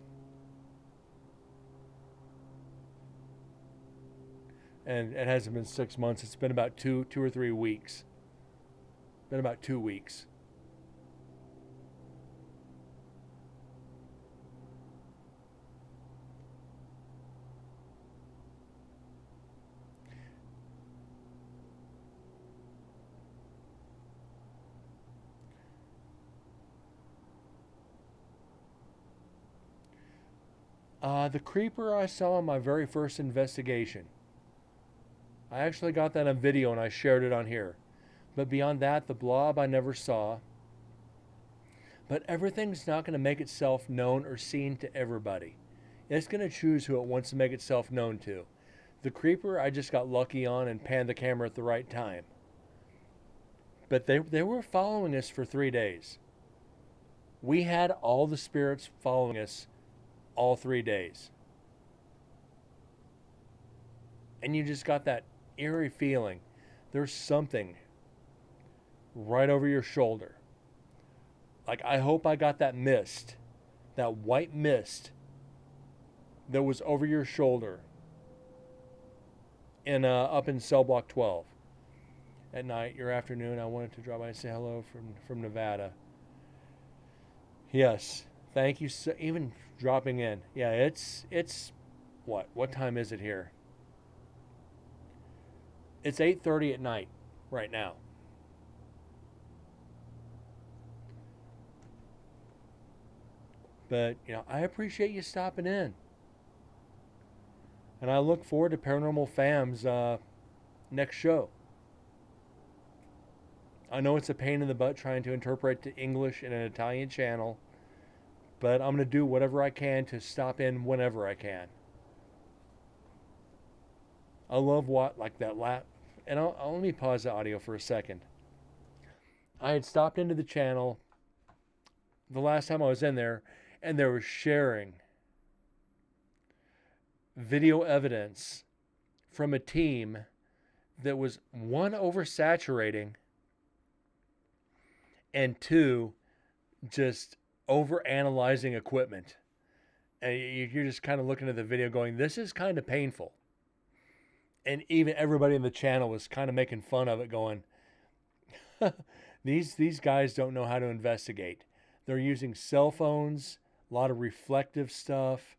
And it hasn't been 6 months. It's been about two or 3 weeks. Been about 2 weeks. The creeper I saw in my very first investigation. I actually got that on video and I shared it on here. But beyond that, the blob I never saw. But everything's not going to make itself known or seen to everybody. It's going to choose who it wants to make itself known to. The creeper I just got lucky on and panned the camera at the right time. But they were following us for 3 days. We had all the spirits following us all 3 days. And you just got that eerie feeling. There's something right over your shoulder. Like, I hope I got that mist, that white mist that was over your shoulder in up in cell block 12. At night, your afternoon, I wanted to drop by and say hello from Nevada. Yes, thank you so, even dropping in. Yeah, it's what time is it here? It's 8:30 at night right now. But, I appreciate you stopping in. And I look forward to Paranormal Fam's next show. I know it's a pain in the butt trying to interpret to English in an Italian channel, but I'm going to do whatever I can to stop in whenever I can. I love and let me pause the audio for a second. I had stopped into the channel the last time I was in there, and they were sharing video evidence from a team that was, 1, oversaturating, and 2, just over-analyzing equipment. And you're just kind of looking at the video going, this is kind of painful. And even everybody in the channel was kind of making fun of it, going, these guys don't know how to investigate. They're using cell phones, a lot of reflective stuff,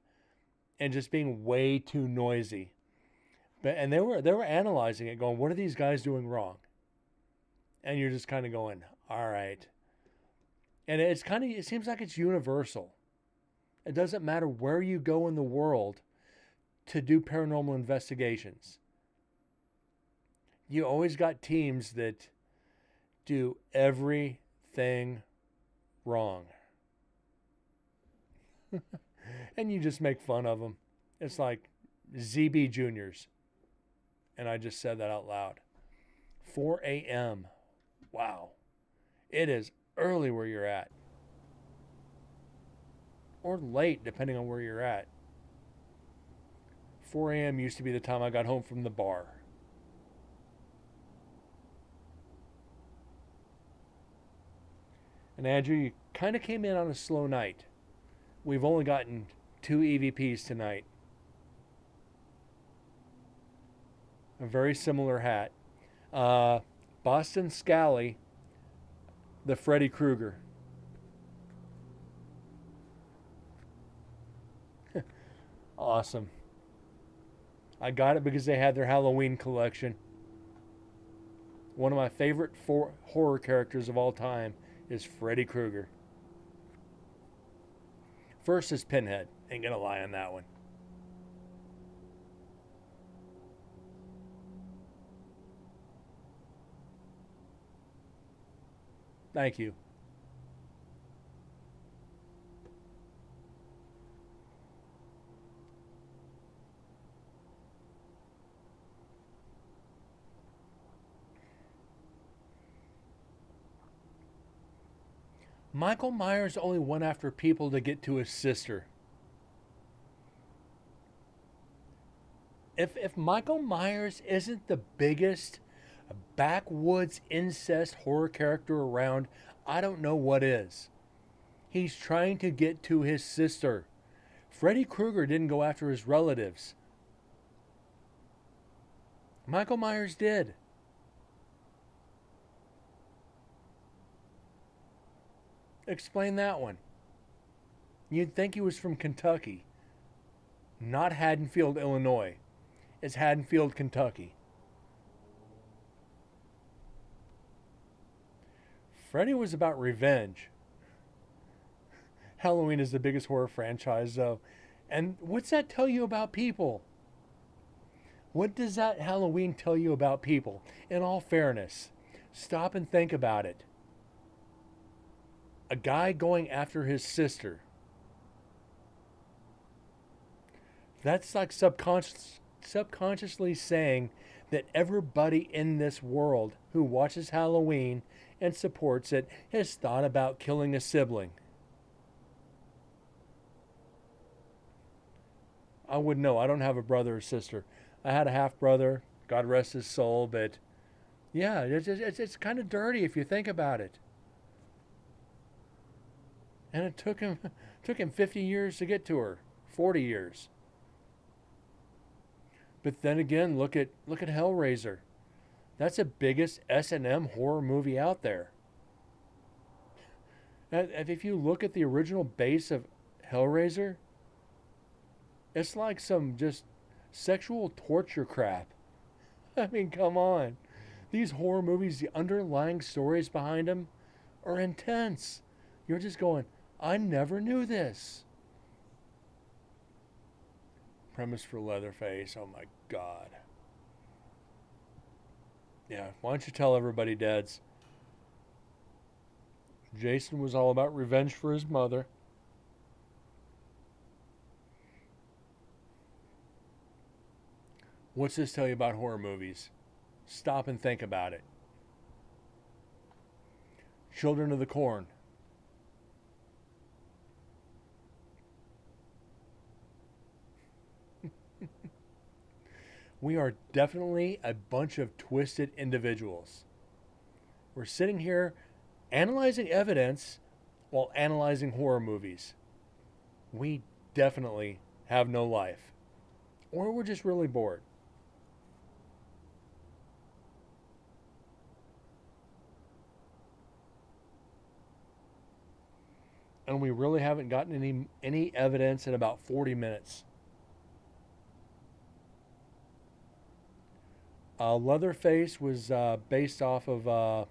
and just being way too noisy. And they were analyzing it, going, what are these guys doing wrong? And you're just kind of going, all right. And it seems like it's universal. It doesn't matter where you go in the world to do paranormal investigations. You always got teams that do everything wrong. And you just make fun of them. It's like ZB Juniors. And I just said that out loud. 4 a.m. Wow. It is early where you're at. Or late, depending on where you're at. 4 a.m. used to be the time I got home from the bar. And Andrew, you kind of came in on a slow night. We've only gotten 2 EVPs tonight. A very similar hat. Boston Scally, the Freddy Krueger. Awesome. I got it because they had their Halloween collection. One of my favorite horror characters of all time is Freddy Krueger. versus Pinhead. Ain't gonna lie on that one. Thank you. Michael Myers only went after people to get to his sister. If Michael Myers isn't the biggest backwoods incest horror character around, I don't know what is. He's trying to get to his sister. Freddy Krueger didn't go after his relatives. Michael Myers did. Explain that one. You'd think he was from Kentucky. Not Haddonfield, Illinois. It's Haddonfield, Kentucky. Freddy was about revenge. Halloween is the biggest horror franchise, though. And what's that tell you about people? What does that Halloween tell you about people? In all fairness, stop and think about it. A guy going after his sister. That's like subconsciously saying that everybody in this world who watches Halloween and supports it has thought about killing a sibling. I wouldn't know. I don't have a brother or sister. I had a half brother, God rest his soul, but yeah, it's kind of dirty if you think about it. And it took him 50 years to get to her, 40 years. But then again, look at Hellraiser. That's the biggest S&M horror movie out there. And if you look at the original base of Hellraiser, it's like some just sexual torture crap. I mean, come on. These horror movies, the underlying stories behind them are intense. You're just going, I never knew this. Premise for Leatherface, oh my God. Yeah, why don't you tell everybody, dads? Jason was all about revenge for his mother. What's this tell you about horror movies? Stop and think about it. Children of the Corn. We are definitely a bunch of twisted individuals. We're sitting here analyzing evidence while analyzing horror movies. We definitely have no life. Or we're just really bored. And we really haven't gotten any evidence in about 40 minutes. Leatherface was based off of, oh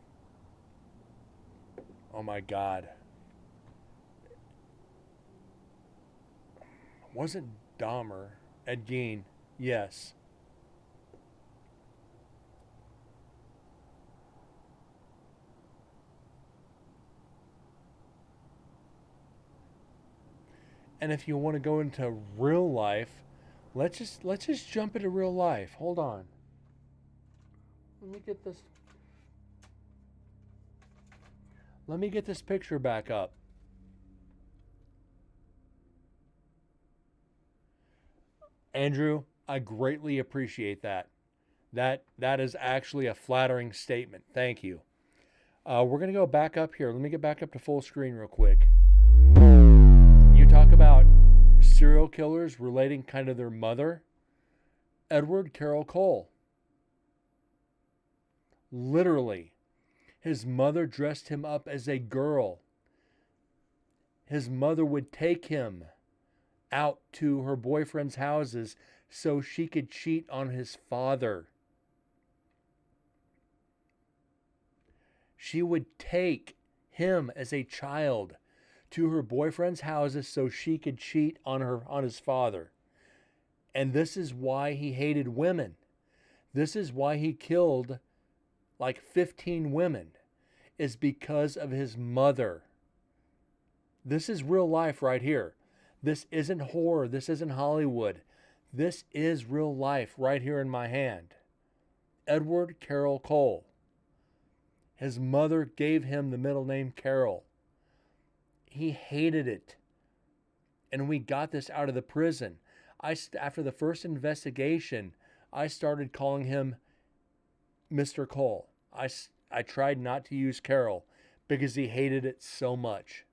my God. Wasn't Dahmer, Ed Gein, yes. And if you want to go into real life, let's just jump into real life. Hold on. Let me get this picture back up. Andrew, I greatly appreciate that. That is actually a flattering statement. Thank you. We're going to go back up here. Let me get back up to full screen real quick. You talk about serial killers relating kind of their mother. Edward Carroll Cole. Literally, his mother dressed him up as a girl. His mother would take him out to her boyfriend's houses so she could cheat on his father. She would take him as a child to her boyfriend's houses so she could cheat on his father. And this is why he hated women. This is why he killed like 15 women, is because of his mother. This is real life right here. This isn't horror. This isn't Hollywood. This is real life right here in my hand. Edward Carroll Cole. His mother gave him the middle name Carroll. He hated it. And we got this out of the prison. After the first investigation, I started calling him Mr. Cole. I tried not to use Carroll because he hated it so much.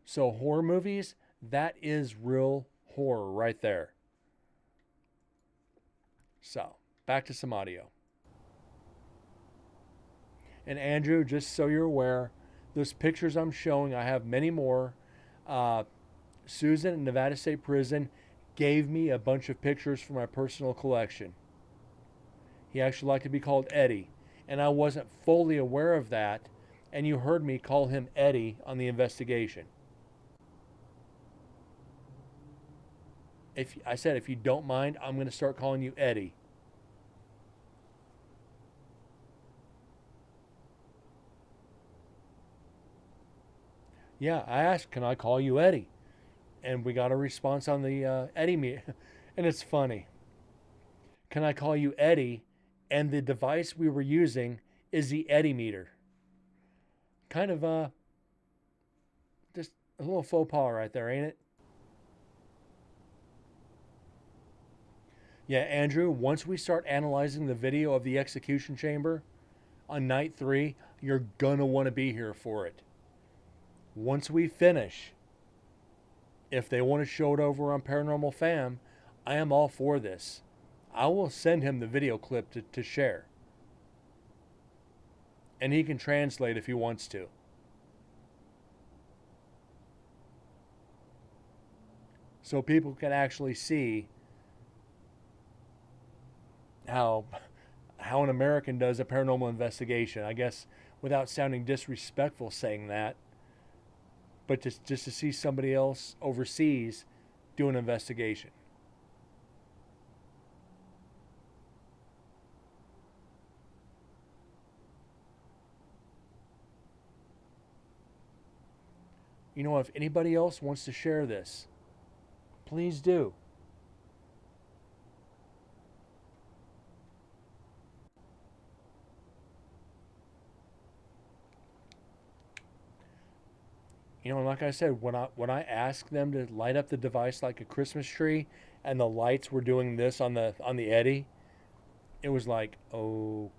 So horror movies, that is real horror right there. So, back to some audio. And Andrew, just so you're aware, those pictures I'm showing, I have many more. Susan at Nevada State Prison gave me a bunch of pictures for my personal collection. He actually liked to be called Eddie, and I wasn't fully aware of that, and you heard me call him Eddie on the investigation. I said, if you don't mind, I'm going to start calling you Eddie. Yeah, I asked, can I call you Eddie? And we got a response on the Eddie meter. And it's funny. Can I call you Eddie? And the device we were using is the Eddie meter. Kind of just a little faux pas right there, ain't it? Yeah, Andrew, once we start analyzing the video of the execution chamber on night 3, you're gonna want to be here for it. Once we finish, if they want to show it over on Paranormal Fam, I am all for this. I will send him the video clip to share. And he can translate if he wants to. So people can actually see how an American does a paranormal investigation. I guess without sounding disrespectful saying that, but just to see somebody else overseas do an investigation. You know, if anybody else wants to share this, please do. You know, like I said, when I asked them to light up the device like a Christmas tree, and the lights were doing this on the Eddie, it was like, okay.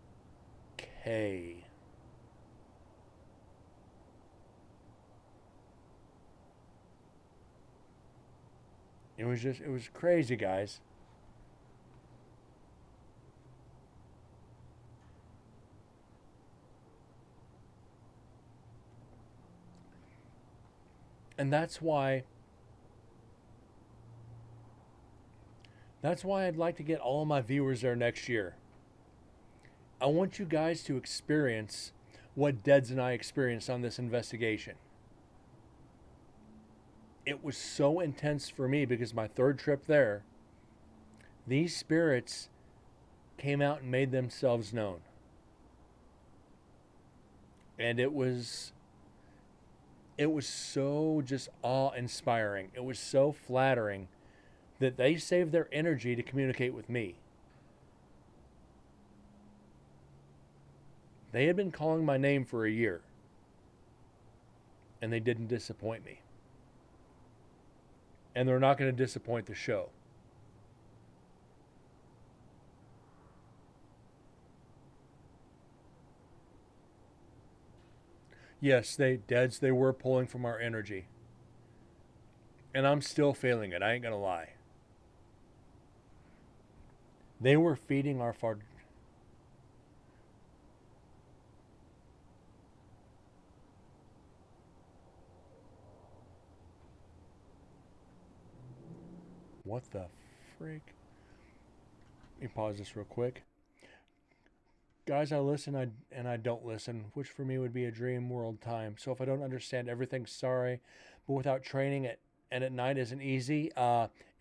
It was crazy, guys. And that's why I'd like to get all of my viewers there next year. I want you guys to experience what Deds and I experienced on this investigation. It was so intense for me because my third trip there, these spirits came out and made themselves known. And it was so just awe-inspiring. It was so flattering that they saved their energy to communicate with me. They had been calling my name for a year, and they didn't disappoint me. And they're not going to disappoint the show. Yes, they were pulling from our energy. And I'm still feeling it, I ain't gonna lie. They were feeding our What the freak? Let me pause this real quick. guys, I listen and I don't listen, which for me would be a dream world time. So if I don't understand everything, sorry. But without training it and at night isn't easy.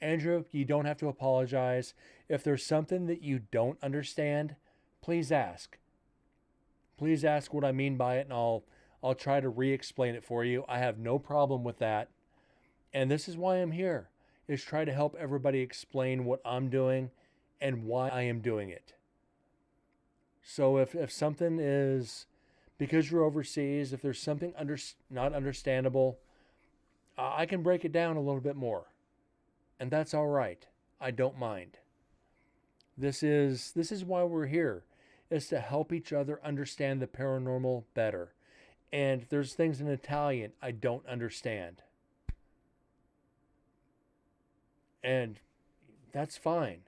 Andrew, you don't have to apologize. If there's something that you don't understand, please ask. Please ask what I mean by it, and I'll try to re-explain it for you. I have no problem with that. And this is why I'm here, is try to help everybody explain what I'm doing and why I am doing it. So if something is, because you're overseas, if there's something not understandable, I can break it down a little bit more. And that's all right. I don't mind. This is why we're here, is to help each other understand the paranormal better. And if there's things in Italian I don't understand, and that's fine.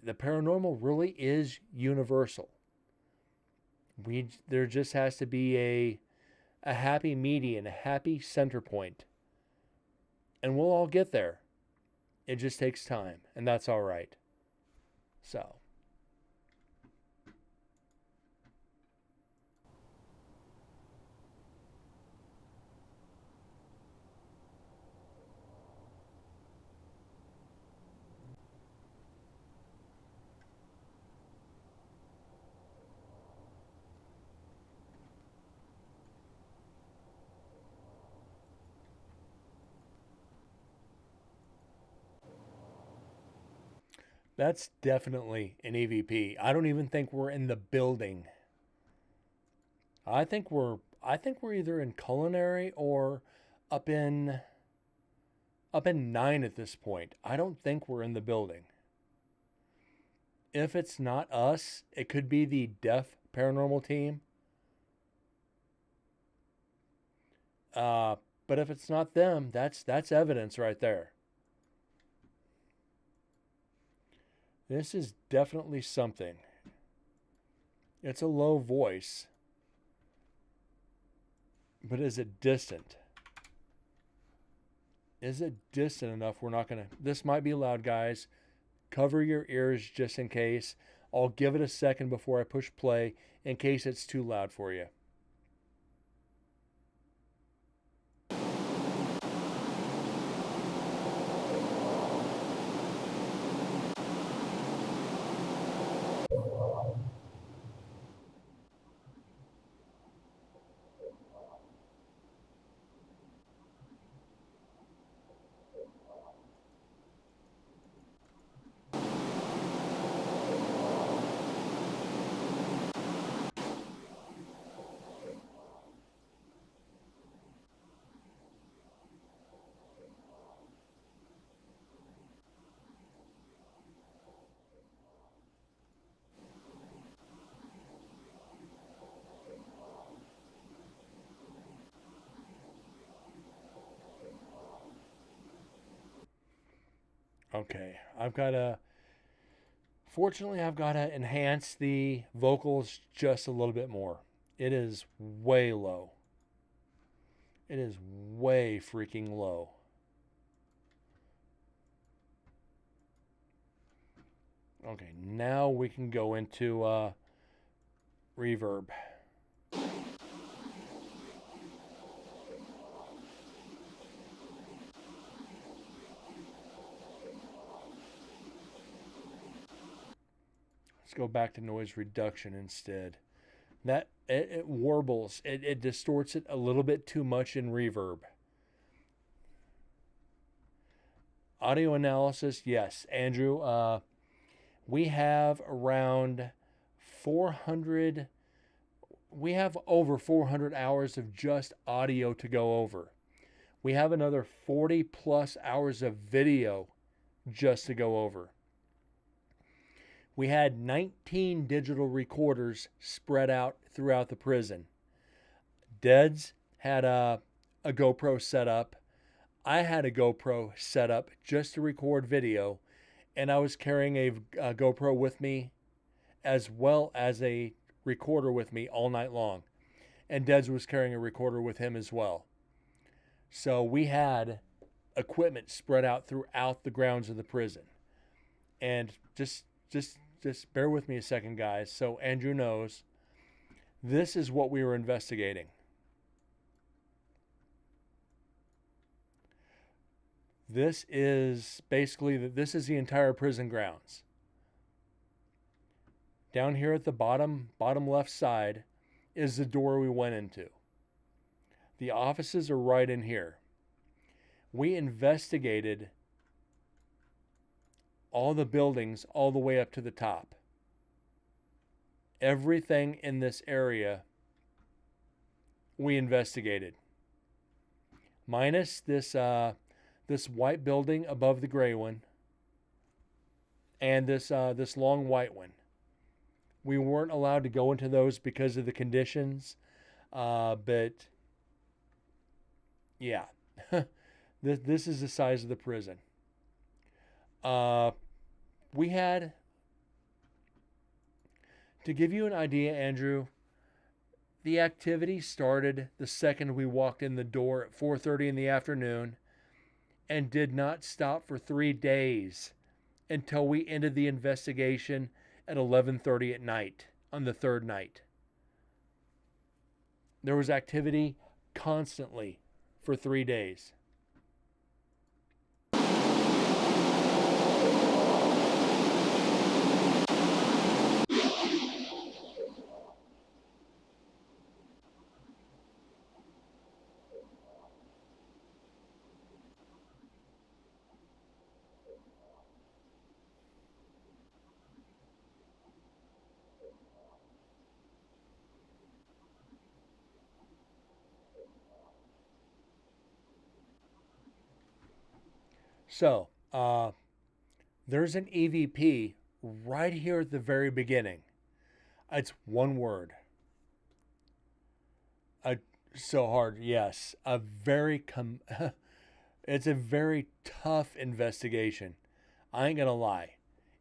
The paranormal really is universal. There just has to be a happy median, a happy center point. And we'll all get there. It just takes time, and that's all right. So. That's definitely an EVP. I don't even think we're in the building. I think we're either in culinary or up in 9 at this point. I don't think we're in the building. If it's not us, it could be the deaf paranormal team. But if it's not them, that's evidence right there. This is definitely something. It's a low voice. But is it distant? Is it distant enough? We're not going to... This might be loud, guys. Cover your ears just in case. I'll give it a second before I push play in case it's too loud for you. Okay, fortunately, I've got to enhance the vocals just a little bit more. It is way low. It is way freaking low. Okay, now we can go into reverb. Let's go back to noise reduction instead. That it warbles. It distorts it a little bit too much in reverb. Audio analysis, yes, Andrew. We have around 400. We have over 400 hours of just audio to go over. We have another 40 plus hours of video just to go over. We had 19 digital recorders spread out throughout the prison. Deads had a GoPro set up. I had a GoPro set up just to record video, and I was carrying a GoPro with me as well as a recorder with me all night long. And Deads was carrying a recorder with him as well. So we had equipment spread out throughout the grounds of the prison. And just just bear with me a second, guys. So Andrew knows this is what we were investigating. This is basically, this is the entire prison grounds. Down here at the bottom left side is the door we went into. The offices are right in here. We investigated all the buildings all the way up to the top. Everything in this area we investigated. Minus this white building above the gray one and this long white one. We weren't allowed to go into those because of the conditions, but yeah, this is the size of the prison. We had, to give you an idea, Andrew, the activity started the second we walked in the door at 4:30 in the afternoon and did not stop for 3 days until we ended the investigation at 11:30 at night on the third night. There was activity constantly for 3 days. So, there's an EVP right here at the very beginning. It's one word. So hard, yes. It's a very tough investigation. I ain't gonna lie.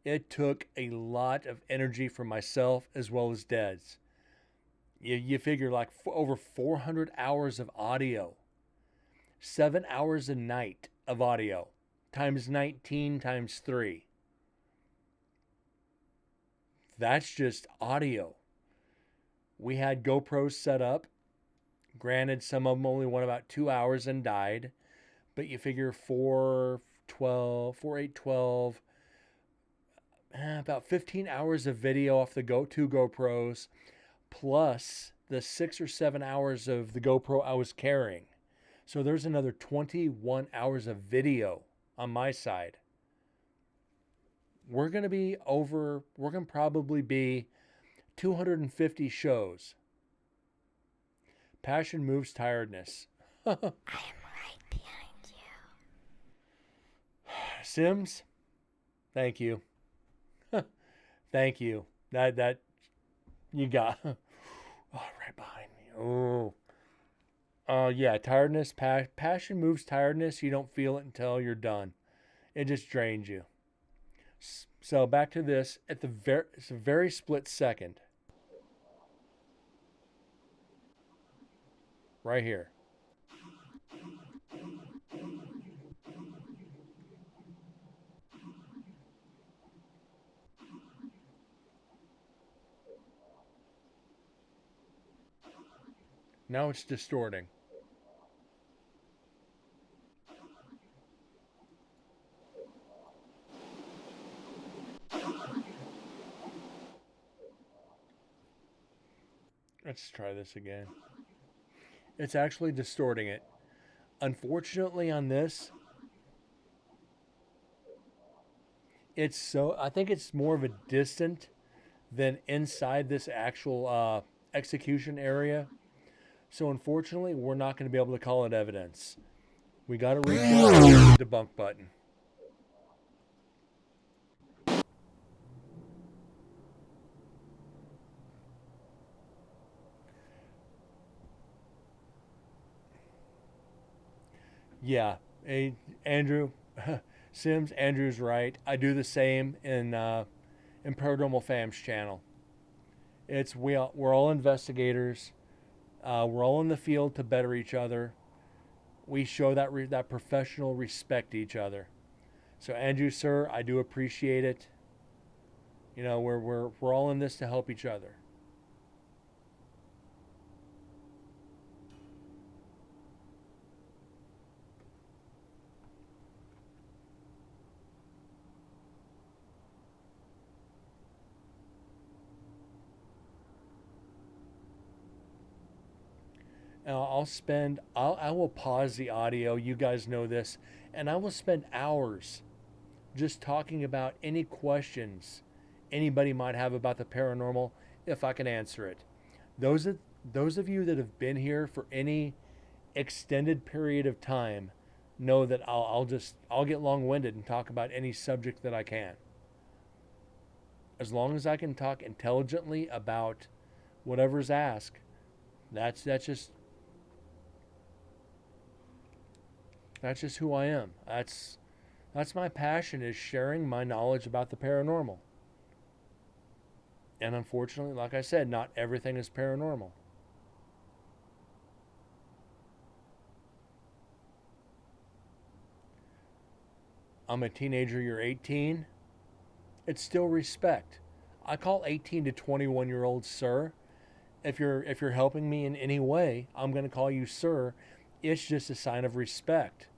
It took a lot of energy from myself as well as Ded's. You figure like over 400 hours of audio. 7 hours a night of audio. Times 19 times 3. That's just audio. We had GoPros set up. Granted, some of them only went about 2 hours and died. But you figure 4, 8, 12, about 15 hours of video off the two GoPros, plus the 6 or 7 hours of the GoPro I was carrying. So there's another 21 hours of video on my side. We're going to probably be 250 shows. Passion moves tiredness. I am right behind you. Sims, thank you. Thank you. That you got. Oh, right behind me. Oh. Yeah, tiredness. Passion moves tiredness. You don't feel it until you're done. It just drains you. So back to this. It's a very split second. Right here. Now it's distorting. Let's try this again. It's actually distorting it. Unfortunately on this, I think it's more of a distant than inside this actual execution area. So unfortunately, we're not going to be able to call it evidence. We got to reach the debunk button. Yeah, Andrew, Sims, Andrew's right. I do the same in Paranormal Fam's channel. We're all investigators. We're all in the field to better each other. We show that professional respect to each other. So Andrew, sir, I do appreciate it. You know, we're all in this to help each other. I will pause the audio. You guys know this. And I will spend hours just talking about any questions anybody might have about the paranormal if I can answer it. Those of you that have been here for any extended period of time know that I'll get long-winded and talk about any subject that I can. As long as I can talk intelligently about whatever's asked, that's just who I am. That's my passion, is sharing my knowledge about the paranormal. And unfortunately, like I said, not everything is paranormal. I'm a teenager, you're 18. It's still respect. I call 18 to 21-year-olds sir. If you're helping me in any way, I'm going to call you sir. It's just a sign of respect.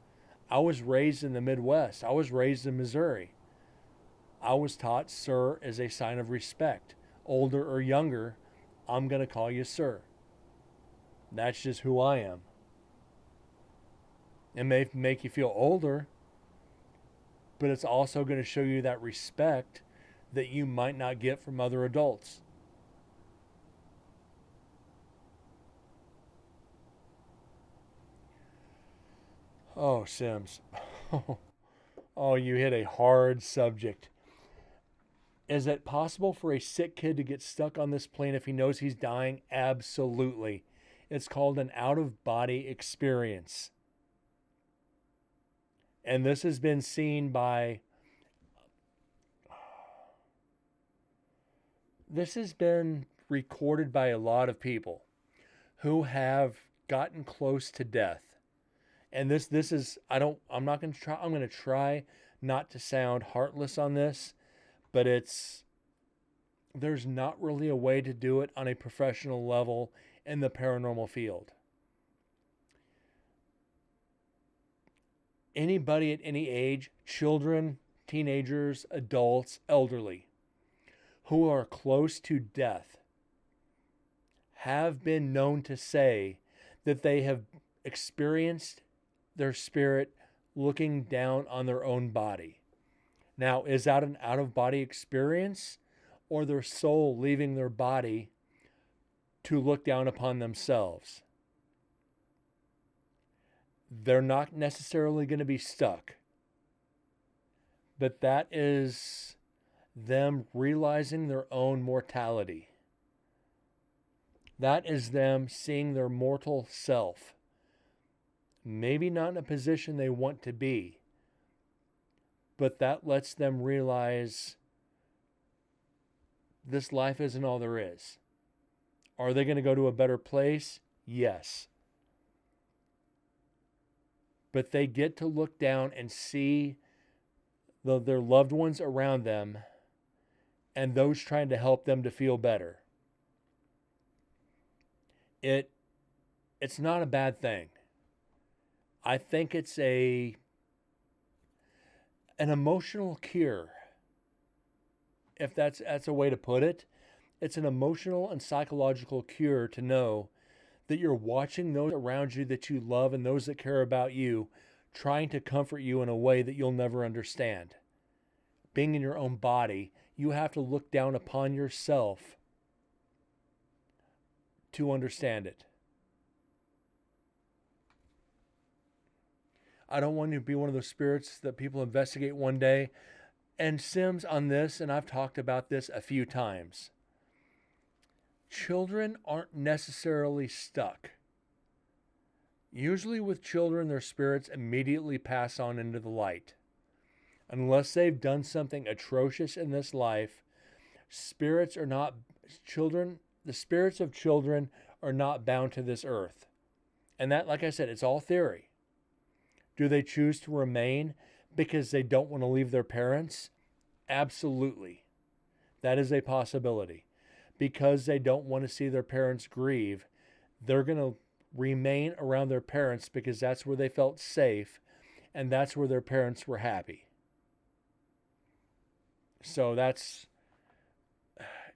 I was raised in the Midwest. I was raised in Missouri. I was taught sir is a sign of respect. Older or younger, I'm going to call you sir. That's just who I am. It may make you feel older, but it's also going to show you that respect that you might not get from other adults. Oh, Sims. Oh, you hit a hard subject. Is it possible for a sick kid to get stuck on this plane if he knows he's dying? Absolutely. It's called an out-of-body experience. And this has been seen by... This has been recorded by a lot of people who have gotten close to death. And this is, I'm going to try not to sound heartless on this, but there's not really a way to do it on a professional level in the paranormal field. Anybody at any age, children, teenagers, adults, elderly, who are close to death have been known to say that they have experienced their spirit looking down on their own body. Now, is that an out-of-body experience, or their soul leaving their body to look down upon themselves? They're not necessarily going to be stuck, but that is them realizing their own mortality. That is them seeing their mortal self. Maybe not in a position they want to be, but that lets them realize this life isn't all there is. Are they going to go to a better place? Yes. But they get to look down and see their loved ones around them and those trying to help them to feel better. It's not a bad thing. I think it's an emotional cure. If that's a way to put it, it's an emotional and psychological cure to know that you're watching those around you that you love and those that care about you trying to comfort you in a way that you'll never understand. Being in your own body, you have to look down upon yourself to understand it. I don't want you to be one of those spirits that people investigate one day. And Sims on this, and I've talked about this a few times. Children aren't necessarily stuck. Usually with children, their spirits immediately pass on into the light. Unless they've done something atrocious in this life, the spirits of children are not bound to this earth. And that, like I said, it's all theory. Do they choose to remain because they don't want to leave their parents? Absolutely. That is a possibility. Because they don't want to see their parents grieve, they're going to remain around their parents because that's where they felt safe and that's where their parents were happy. So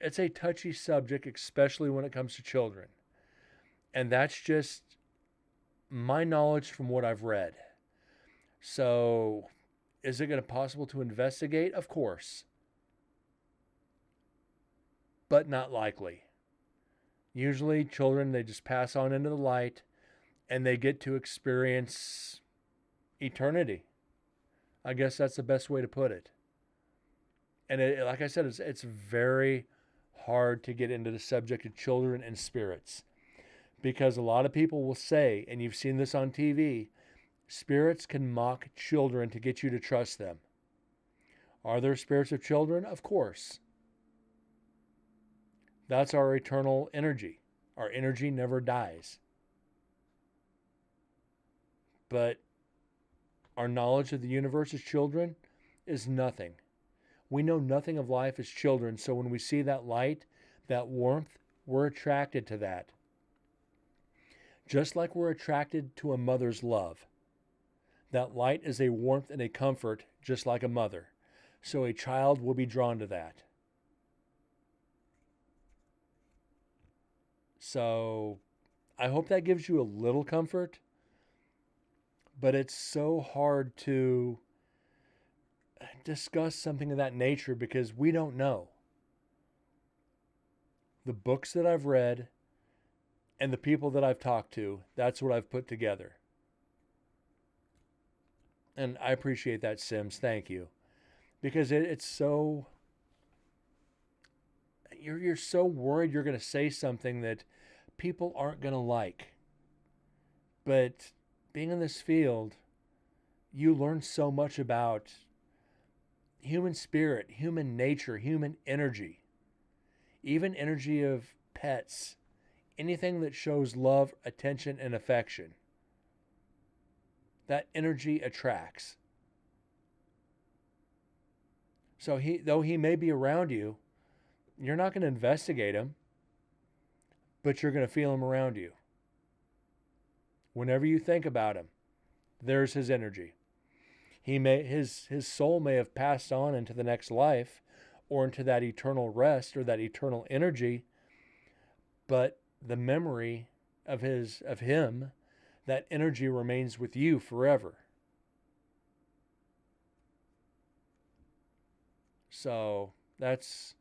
it's a touchy subject, especially when it comes to children. And that's just my knowledge from what I've read. So, is it going to be possible to investigate? Of course. But not likely. Usually children, they just pass on into the light and they get to experience eternity. I guess that's the best way to put it. And like I said, it's very hard to get into the subject of children and spirits. Because a lot of people will say, and you've seen this on TV, spirits can mock children to get you to trust them. Are there spirits of children? Of course. That's our eternal energy. Our energy never dies. But our knowledge of the universe as children is nothing. We know nothing of life as children, so when we see that light, that warmth, we're attracted to that. Just like we're attracted to a mother's love. That light is a warmth and a comfort, just like a mother. So a child will be drawn to that. So I hope that gives you a little comfort, but it's so hard to discuss something of that nature because we don't know. The books that I've read and the people that I've talked to, that's what I've put together. And I appreciate that, Sims. Thank you. Because it's so... You're so worried you're going to say something that people aren't going to like. But being in this field, you learn so much about human spirit, human nature, human energy, even energy of pets, anything that shows love, attention, and affection. That energy attracts. So though he may be around you, you're not going to investigate him, but you're going to feel him around you. Whenever you think about him, there's his energy. His soul may have passed on into the next life or into that eternal rest or that eternal energy, but the memory of him, that energy remains with you forever. So that's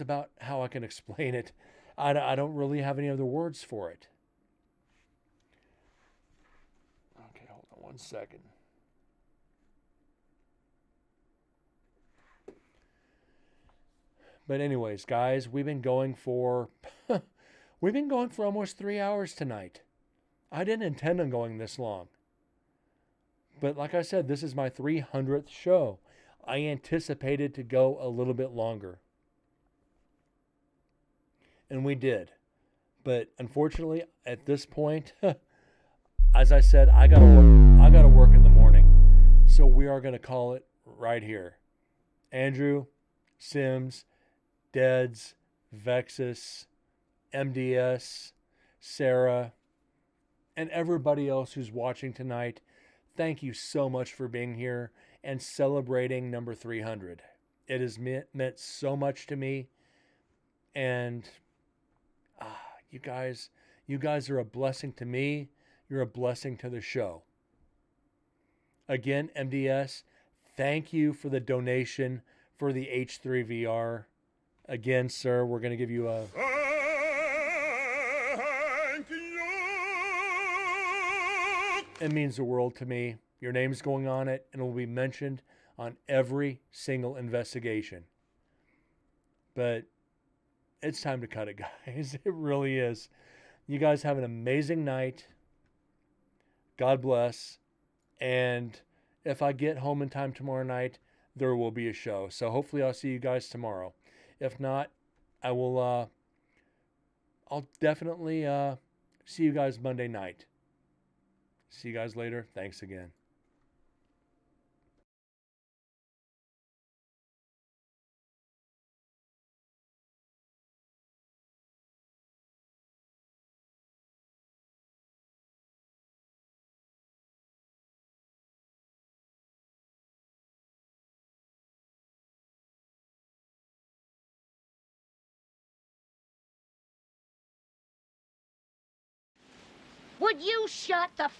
about how I can explain it. I don't really have any other words for it. Okay, hold on one second. But anyways, guys, we've been going for almost 3 hours tonight. I didn't intend on going this long. But like I said, this is my 300th show. I anticipated to go a little bit longer. And we did. But unfortunately, at this point, as I said, I gotta work in the morning. So we are gonna call it right here. Andrew, Sims, Deads, Vexus, MDS, Sarah, and everybody else who's watching tonight, thank you so much for being here and celebrating number 300. It has meant so much to me, and you guys are a blessing to me. You're a blessing to the show. Again, MDS, thank you for the donation for the H3VR. Again, sir, we're going to give you a... It means the world to me. Your name's going on it, and it will be mentioned on every single investigation. But it's time to cut it, guys. It really is. You guys have an amazing night. God bless. And if I get home in time tomorrow night, there will be a show. So hopefully I'll see you guys tomorrow. If not, I'll definitely see you guys Monday night. See you guys later. Thanks again. Would you shut the